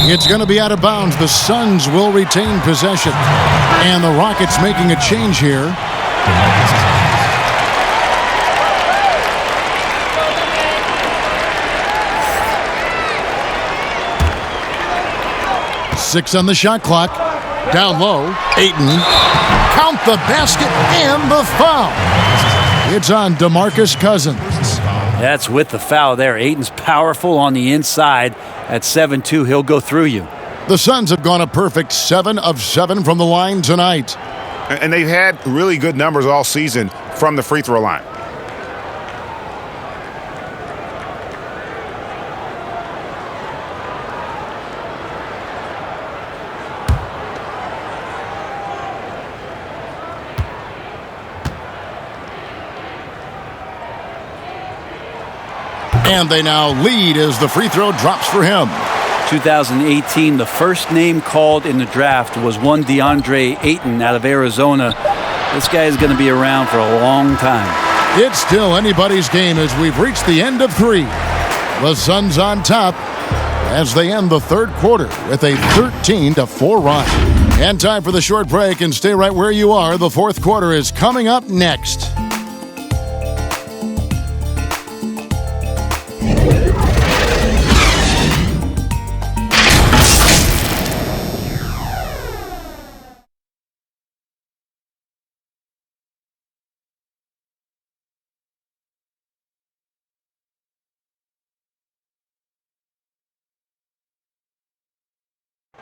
It's going to be out of bounds. The Suns will retain possession. And the Rockets making a change here. Six on the shot clock. Down low. Ayton. Count the basket and the foul. It's on DeMarcus Cousins. That's with the foul there. Ayton's powerful on the inside. At 7-2, he'll go through you. The Suns have gone a perfect 7 of 7 from the line tonight. And they've had really good numbers all season from the free throw line. And they now lead as the free throw drops for him. 2018, the first name called in the draft was one Deandre Ayton out of Arizona. This guy is going to be around for a long time. It's still anybody's game as we've reached the end of 3. The Suns on top as they end the third quarter with a 13-4 run. And time for the short break, and stay right where you are. The fourth quarter is coming up next.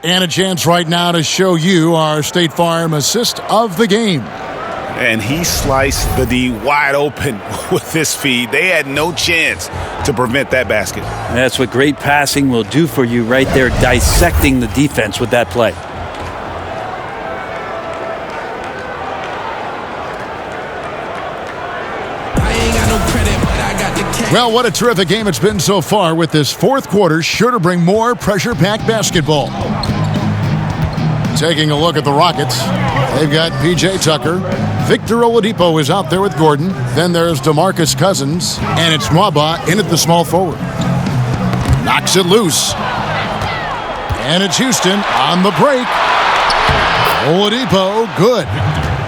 And a chance right now to show you our State Farm assist of the game. And he sliced the D wide open with his feed. They had no chance to prevent that basket. That's what great passing will do for you right there, dissecting the defense with that play. Well, what a terrific game it's been so far, with this fourth quarter sure to bring more pressure-packed basketball. Taking a look at the Rockets, they've got P.J. Tucker. Victor Oladipo is out there with Gordon. Then there's DeMarcus Cousins, and it's Nwaba in at the small forward. Knocks it loose. And it's Houston on the break. Oladipo, good.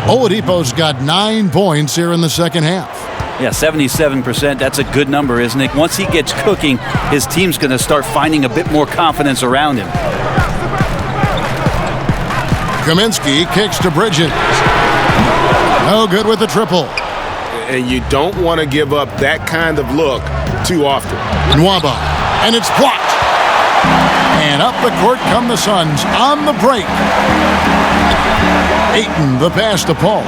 Oladipo's got 9 points here in the second half. Yeah, 77%. That's a good number, isn't it? Once he gets cooking, his team's going to start finding a bit more confidence around him. Kaminsky kicks to Bridges. No good with the triple. And you don't want to give up that kind of look too often. Nwaba, and it's blocked. And up the court come the Suns on the break. Ayton, the pass to Paul.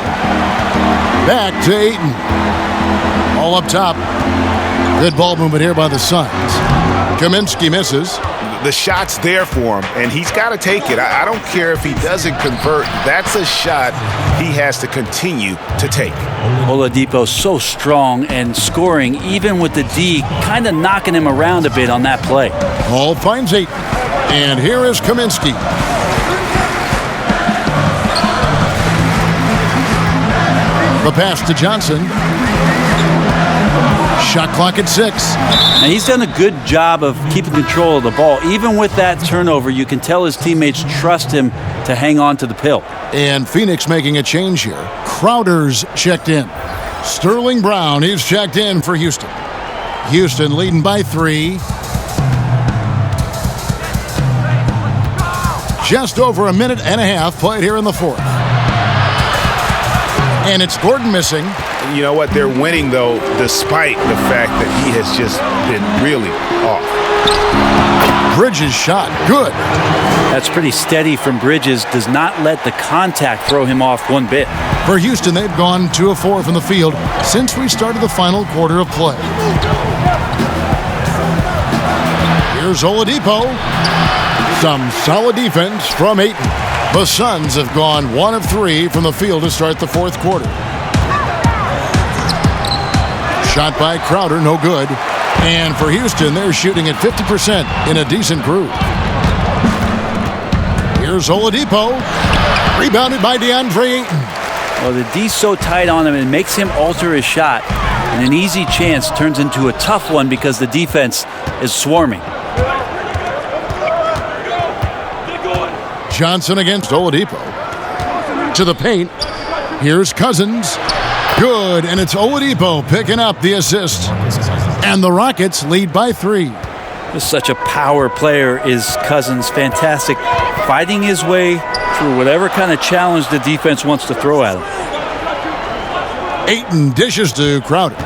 Back to Ayton. All up top. Good ball movement here by the Suns. Kaminsky misses. The shot's there for him, and he's got to take it. I don't care if he doesn't convert. That's a shot he has to continue to take. Oladipo so strong and scoring, even with the D, kind of knocking him around a bit on that play. Hall finds Ayton. And here is Kaminsky. The pass to Johnson. Shot clock at 6. And he's done a good job of keeping control of the ball. Even with that turnover, you can tell his teammates trust him to hang on to the pill. And Phoenix making a change here. Crowder's checked in. Sterling Brown is checked in for Houston. Houston leading by 3. Just over a minute and a half played here in the fourth. And it's Gordon missing. You know what? They're winning, though, despite the fact that he has just been really off. Bridges shot. Good. That's pretty steady from Bridges. Does not let the contact throw him off one bit. For Houston, they've gone 2 of 4 from the field since we started the final quarter of play. Here's Oladipo. Some solid defense from Ayton. The Suns have gone 1 of 3 from the field to start the fourth quarter. Shot by Crowder, no good. And for Houston, they're shooting at 50% in a decent groove. Here's Oladipo. Rebounded by Deandre Ayton. Well, the D's so tight on him, it makes him alter his shot. And an easy chance turns into a tough one because the defense is swarming. Johnson against Oladipo. To the paint. Here's Cousins. Good, and it's Oladipo picking up the assist. And the Rockets lead by 3. Just such a power player is Cousins. Fantastic. Fighting his way through whatever kind of challenge the defense wants to throw at him. Ayton dishes to Crowder.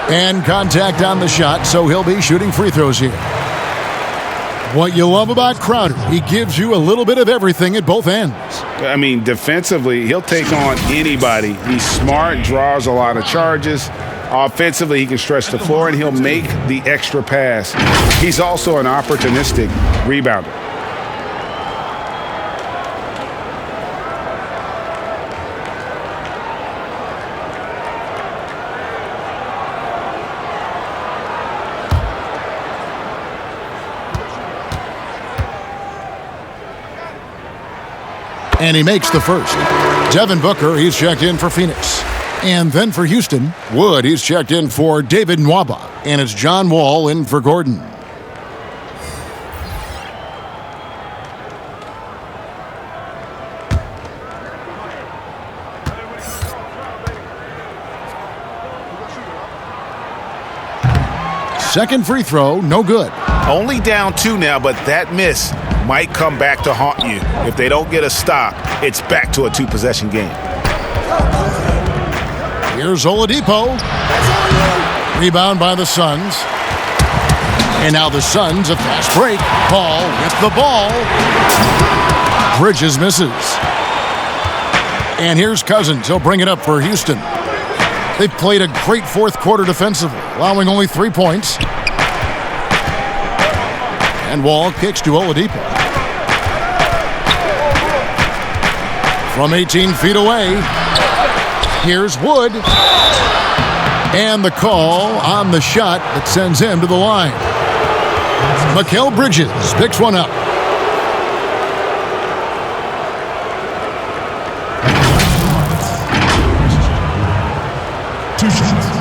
And contact on the shot, so he'll be shooting free throws here. What you love about Crowder, he gives you a little bit of everything at both ends. I mean, defensively, he'll take on anybody. He's smart, draws a lot of charges. Offensively, he can stretch the floor, and he'll make the extra pass. He's also an opportunistic rebounder. And he makes the first. Devin Booker, he's checked in for Phoenix. And then for Houston, Wood, he's checked in for David Nwaba. And it's John Wall in for Gordon. Second free throw, no good. Only down 2 now, but that miss might come back to haunt you. If they don't get a stop, it's back to a 2-possession game. Here's Oladipo. Rebound by the Suns. And now the Suns, a fast break. Paul with the ball. Bridges misses. And here's Cousins. He'll bring it up for Houston. They've played a great fourth quarter defensively, allowing only 3 points. And Wall kicks to Oladipo. From 18 feet away, here's Wood. And the call on the shot that sends him to the line. Mikal Bridges picks one up. Two shots.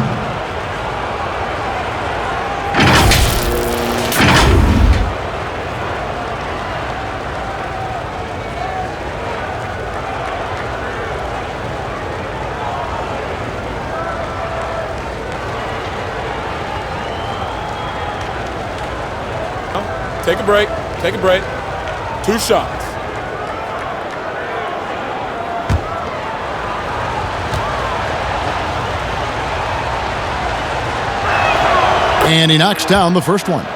Take a break. Take a break. 2 shots. And he knocks down the first one.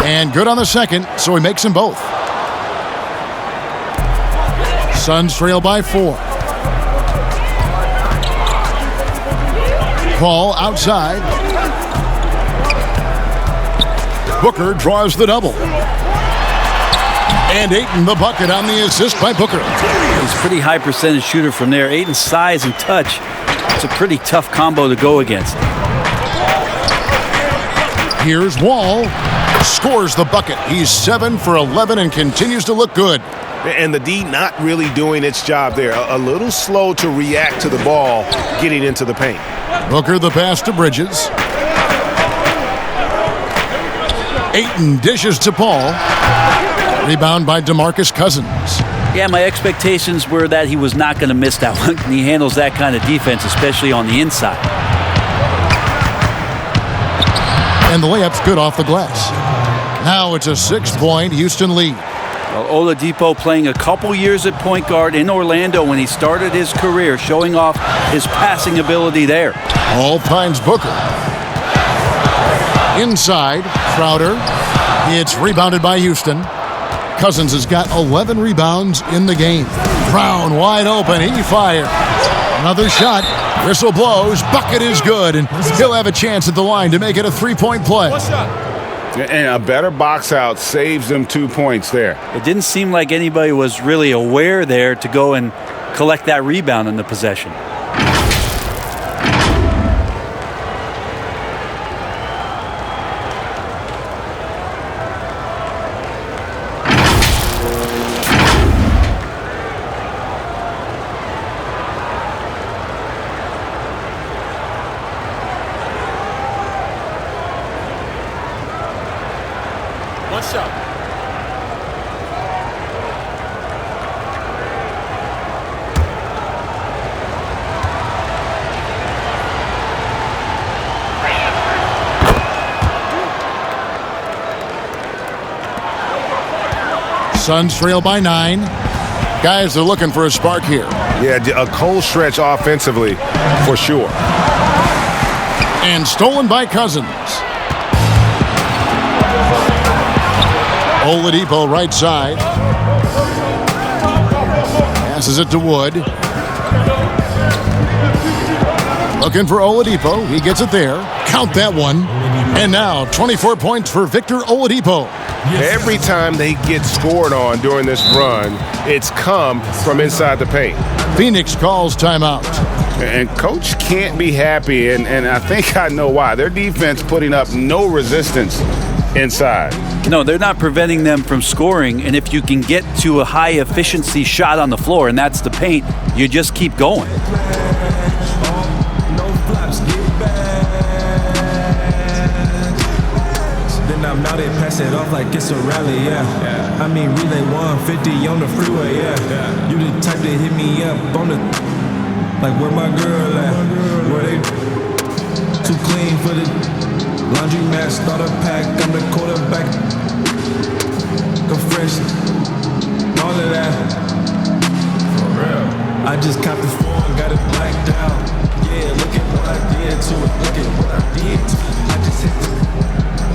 And good on the second, so he makes them both. Suns trail by 4. Paul outside. Booker draws the double. And Ayton the bucket on the assist by Booker. He's a pretty high percentage shooter from there. Ayton's size and touch, it's a pretty tough combo to go against. Here's Wall. Scores the bucket. He's 7 for 11 and continues to look good. And the D not really doing its job there. A little slow to react to the ball getting into the paint. Booker the pass to Bridges. Ayton dishes to Paul. Rebound by DeMarcus Cousins. Yeah, my expectations were that he was not going to miss that one. He handles that kind of defense, especially on the inside. And the layup's good off the glass. Now it's a 6-point Houston lead. Well, Oladipo playing a couple years at point guard in Orlando when he started his career, showing off his passing ability there. All finds Booker. Inside, Crowder. It's rebounded by Houston. Cousins has got 11 rebounds in the game. Brown wide open. He fires. Another shot. Whistle blows. Bucket is good. And he'll have a chance at the line to make it a 3-point play. One shot. And a better box out saves them 2 points there. It didn't seem like anybody was really aware there to go and collect that rebound in the possession. One shot. Suns trail by 9. Guys are looking for a spark here. Yeah, a cold stretch offensively for sure. And stolen by Cousins. Oladipo right side. Passes it to Wood. Looking for Oladipo. He gets it there. Count that one. And now 24 points for Victor Oladipo. Every time they get scored on during this run, it's come from inside the paint. Phoenix calls timeout. And coach can't be happy, and I think I know why. Their defense putting up no resistance inside. No, they're not preventing them from scoring, and if you can get to a high efficiency shot on the floor, and that's the paint, you just keep going. up, now they pass it off like it's a rally, yeah. I mean, relay 150 on the freeway, yeah. You the type that hit me up on the, like where my girl at? Where they too clean for the laundry mat, starter pack, I'm the quarterback. Go fresh, all of that. For real. I just copped the phone, got it blacked out. Yeah, look at what I did to it, look at what I did to it. I just hit the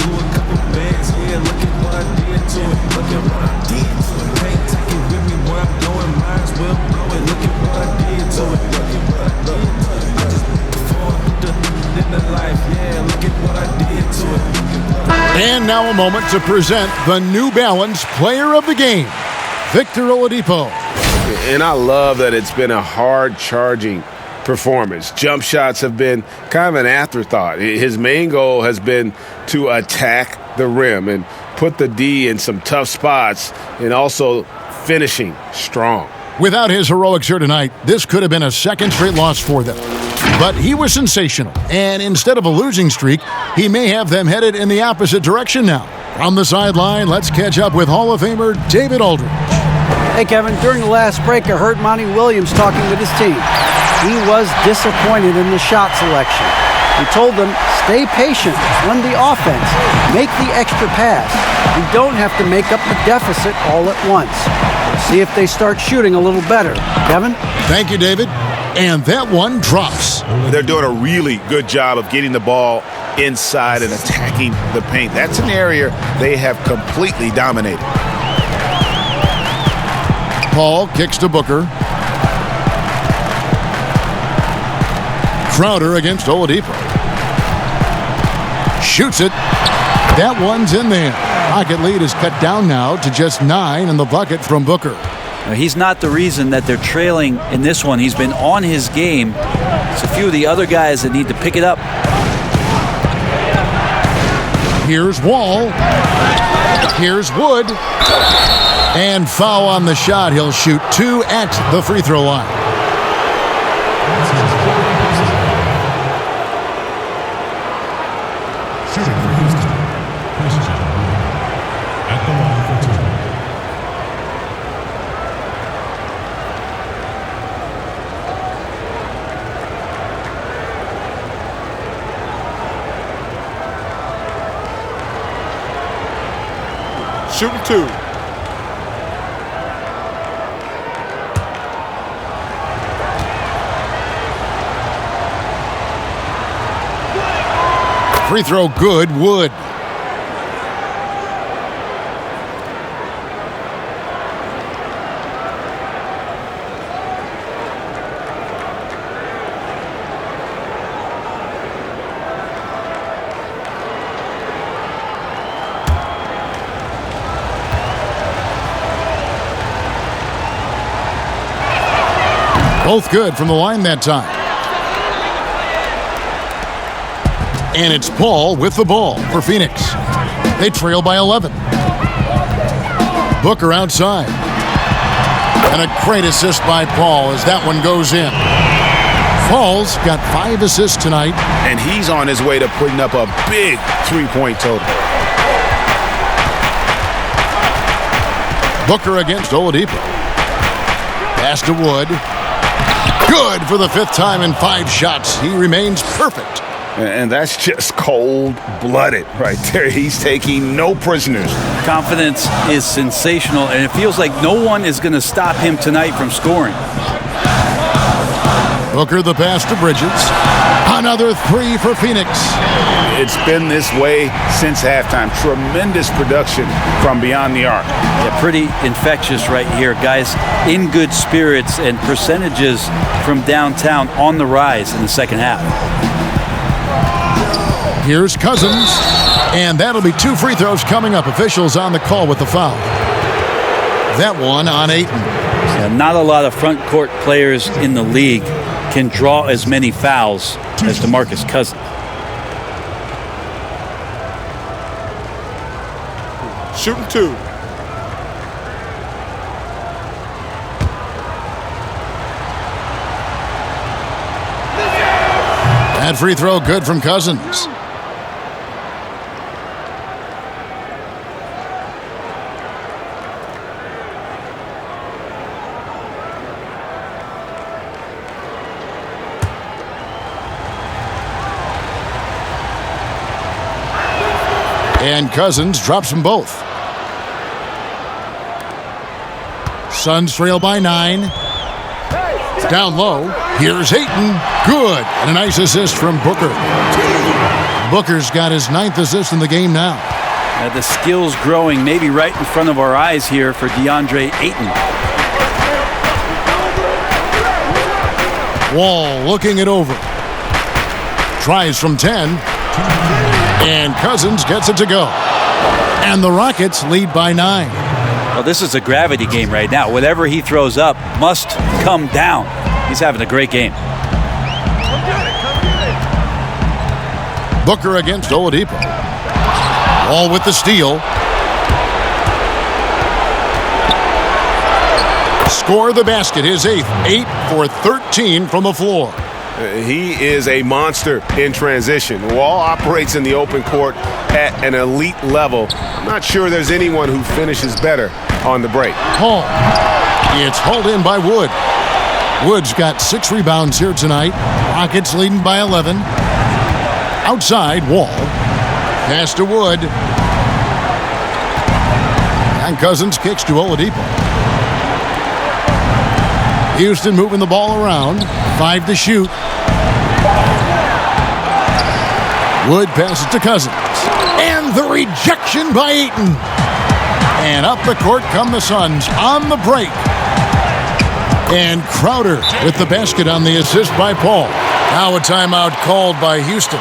blew a couple bands, yeah, look at what I did to it, look at what I did to it. Can't take it with me where I'm going, might as well blow it, look at what I did to it, look at what I did to it. I just put the phone in the life, yeah, look at what I did to it. And now a moment to present the New Balance Player of the Game, Victor Oladipo. And I love that it's been a hard-charging performance. Jump shots have been kind of an afterthought. His main goal has been to attack the rim and put the D in some tough spots and also finishing strong. Without his heroics here tonight, this could have been a second straight loss for them. But he was sensational, and instead of a losing streak, he may have them headed in the opposite direction now. From the sideline, let's catch up with Hall of Famer David Aldridge. Hey, Kevin, during the last break, I heard Monty Williams talking with his team. He was disappointed in the shot selection. He told them, stay patient, run the offense, make the extra pass. You don't have to make up the deficit all at once. We'll see if they start shooting a little better. Kevin? Thank you, David. And that one drops. They're doing a really good job of getting the ball inside and attacking the paint. That's an area they have completely dominated. Paul kicks to Booker. Crowder against Oladipo. Shoots it. That one's in there. Pocket lead is cut down now to just 9 in the bucket from Booker. He's not the reason that they're trailing in this one. He's been on his game. It's a few of the other guys that need to pick it up. Here's Wall. Here's Wood. And foul on the shot. He'll shoot 2 at the free throw line. Shooting for Houston. Precision. At the line for 2. Shooting 2. Free throw good, Wood. Both good from the line that time. And it's Paul with the ball for Phoenix. They trail by 11. Booker outside. And a great assist by Paul as that one goes in. Paul's got 5 assists tonight. And he's on his way to putting up a big three-point total. Booker against Oladipo. Pass to Wood. Good for the 5th time in 5 shots. He remains perfect. And that's just cold-blooded right there. He's taking no prisoners. Confidence is sensational, and it feels like no one is going to stop him tonight from scoring. Booker the pass to Bridges. Another 3 for Phoenix. It's been this way since halftime. Tremendous production from beyond the arc. Yeah, pretty infectious right here. Guys in good spirits and percentages from downtown on the rise in the second half. Here's Cousins, and that'll be 2 free throws coming up. Officials on the call with the foul. That one on Ayton. Yeah, not a lot of front court players in the league can draw as many fouls as DeMarcus Cousins. Shooting 2. That free throw good from Cousins. And Cousins drops them both. Suns trail by 9. Down low. Here's Ayton. Good. And a nice assist from Booker. Booker's got his 9th assist in the game now. The skills growing maybe right in front of our eyes here for Deandre Ayton. Wall looking it over. Tries from 10. And Cousins gets it to go. And the Rockets lead by 9. Well, this is a gravity game right now. Whatever he throws up must come down. He's having a great game. Booker against Oladipo. Wall with the steal. Score the basket, his 8th. 8 for 13 from the floor. He is a monster in transition. Wall operates in the open court at an elite level. I'm not sure there's anyone who finishes better on the break. Hall. It's hauled in by Wood. Wood's got 6 rebounds here tonight. Rockets leading by 11. Outside, Wall. Pass to Wood. And Cousins kicks to Oladipo. Houston moving the ball around. 5 to shoot. Wood passes to Cousins. And the rejection by Ayton. And up the court come the Suns on the break. And Crowder with the basket on the assist by Paul. Now a timeout called by Houston.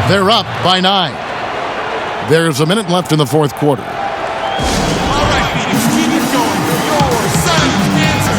They're up by 9. There's a minute left in the 4th quarter. All right, Phoenix, keep it going. Your Suns answer.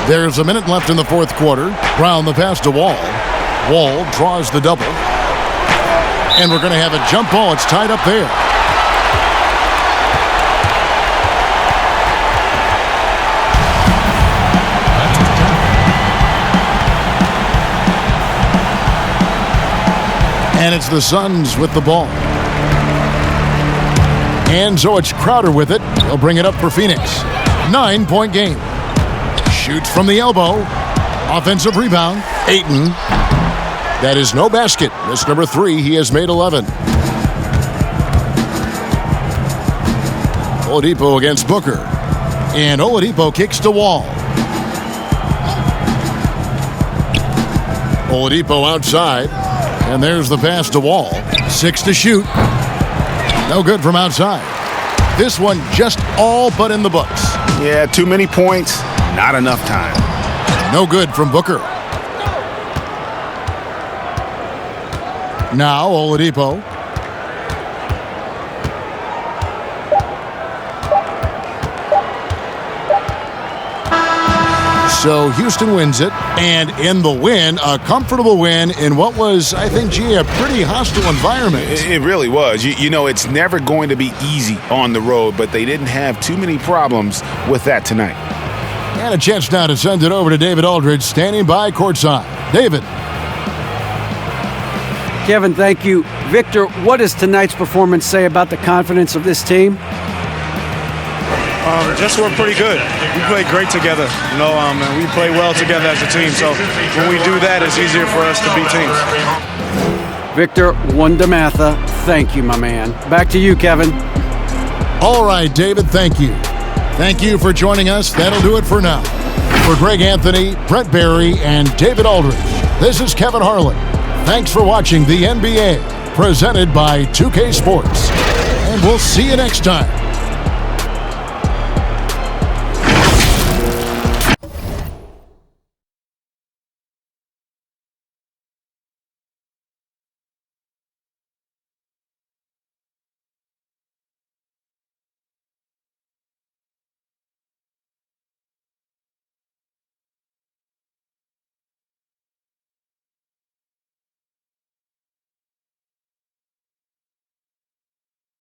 There's a minute left in the 4th quarter. Brown the pass to Wall. Wall draws the double. And we're going to have a jump ball. It's tied up there. And it's the Suns with the ball. And so it's Crowder with it. He'll bring it up for Phoenix. 9-point game. Shoots from the elbow. Offensive rebound. Ayton. That is no basket. Miss number 3. He has made 11. Oladipo against Booker. And Oladipo kicks to Wall. Oladipo outside. And there's the pass to Wall. 6 to shoot. No good from outside. This one just all but in the books. Yeah, too many points. Not enough time. No good from Booker. Now Oladipo. So Houston wins it, and in the win, a comfortable win in what was, I think, a pretty hostile environment. It really was. You know, it's never going to be easy on the road, but they didn't have too many problems with that tonight. And a chance now to send it over to David Aldridge, standing by courtside. David. Kevin, thank you. Victor, what does tonight's performance say about the confidence of this team? Just we're pretty good. We play great together, and we play well together as a team. So when we do that, it's easier for us to beat teams. Victor Wondermatha, thank you, my man. Back to you, Kevin. All right, David, thank you. Thank you for joining us. That'll do it for now. For Greg Anthony, Brent Barry, and David Aldridge, this is Kevin Harlan. Thanks for watching the NBA, presented by 2K Sports. And we'll see you next time.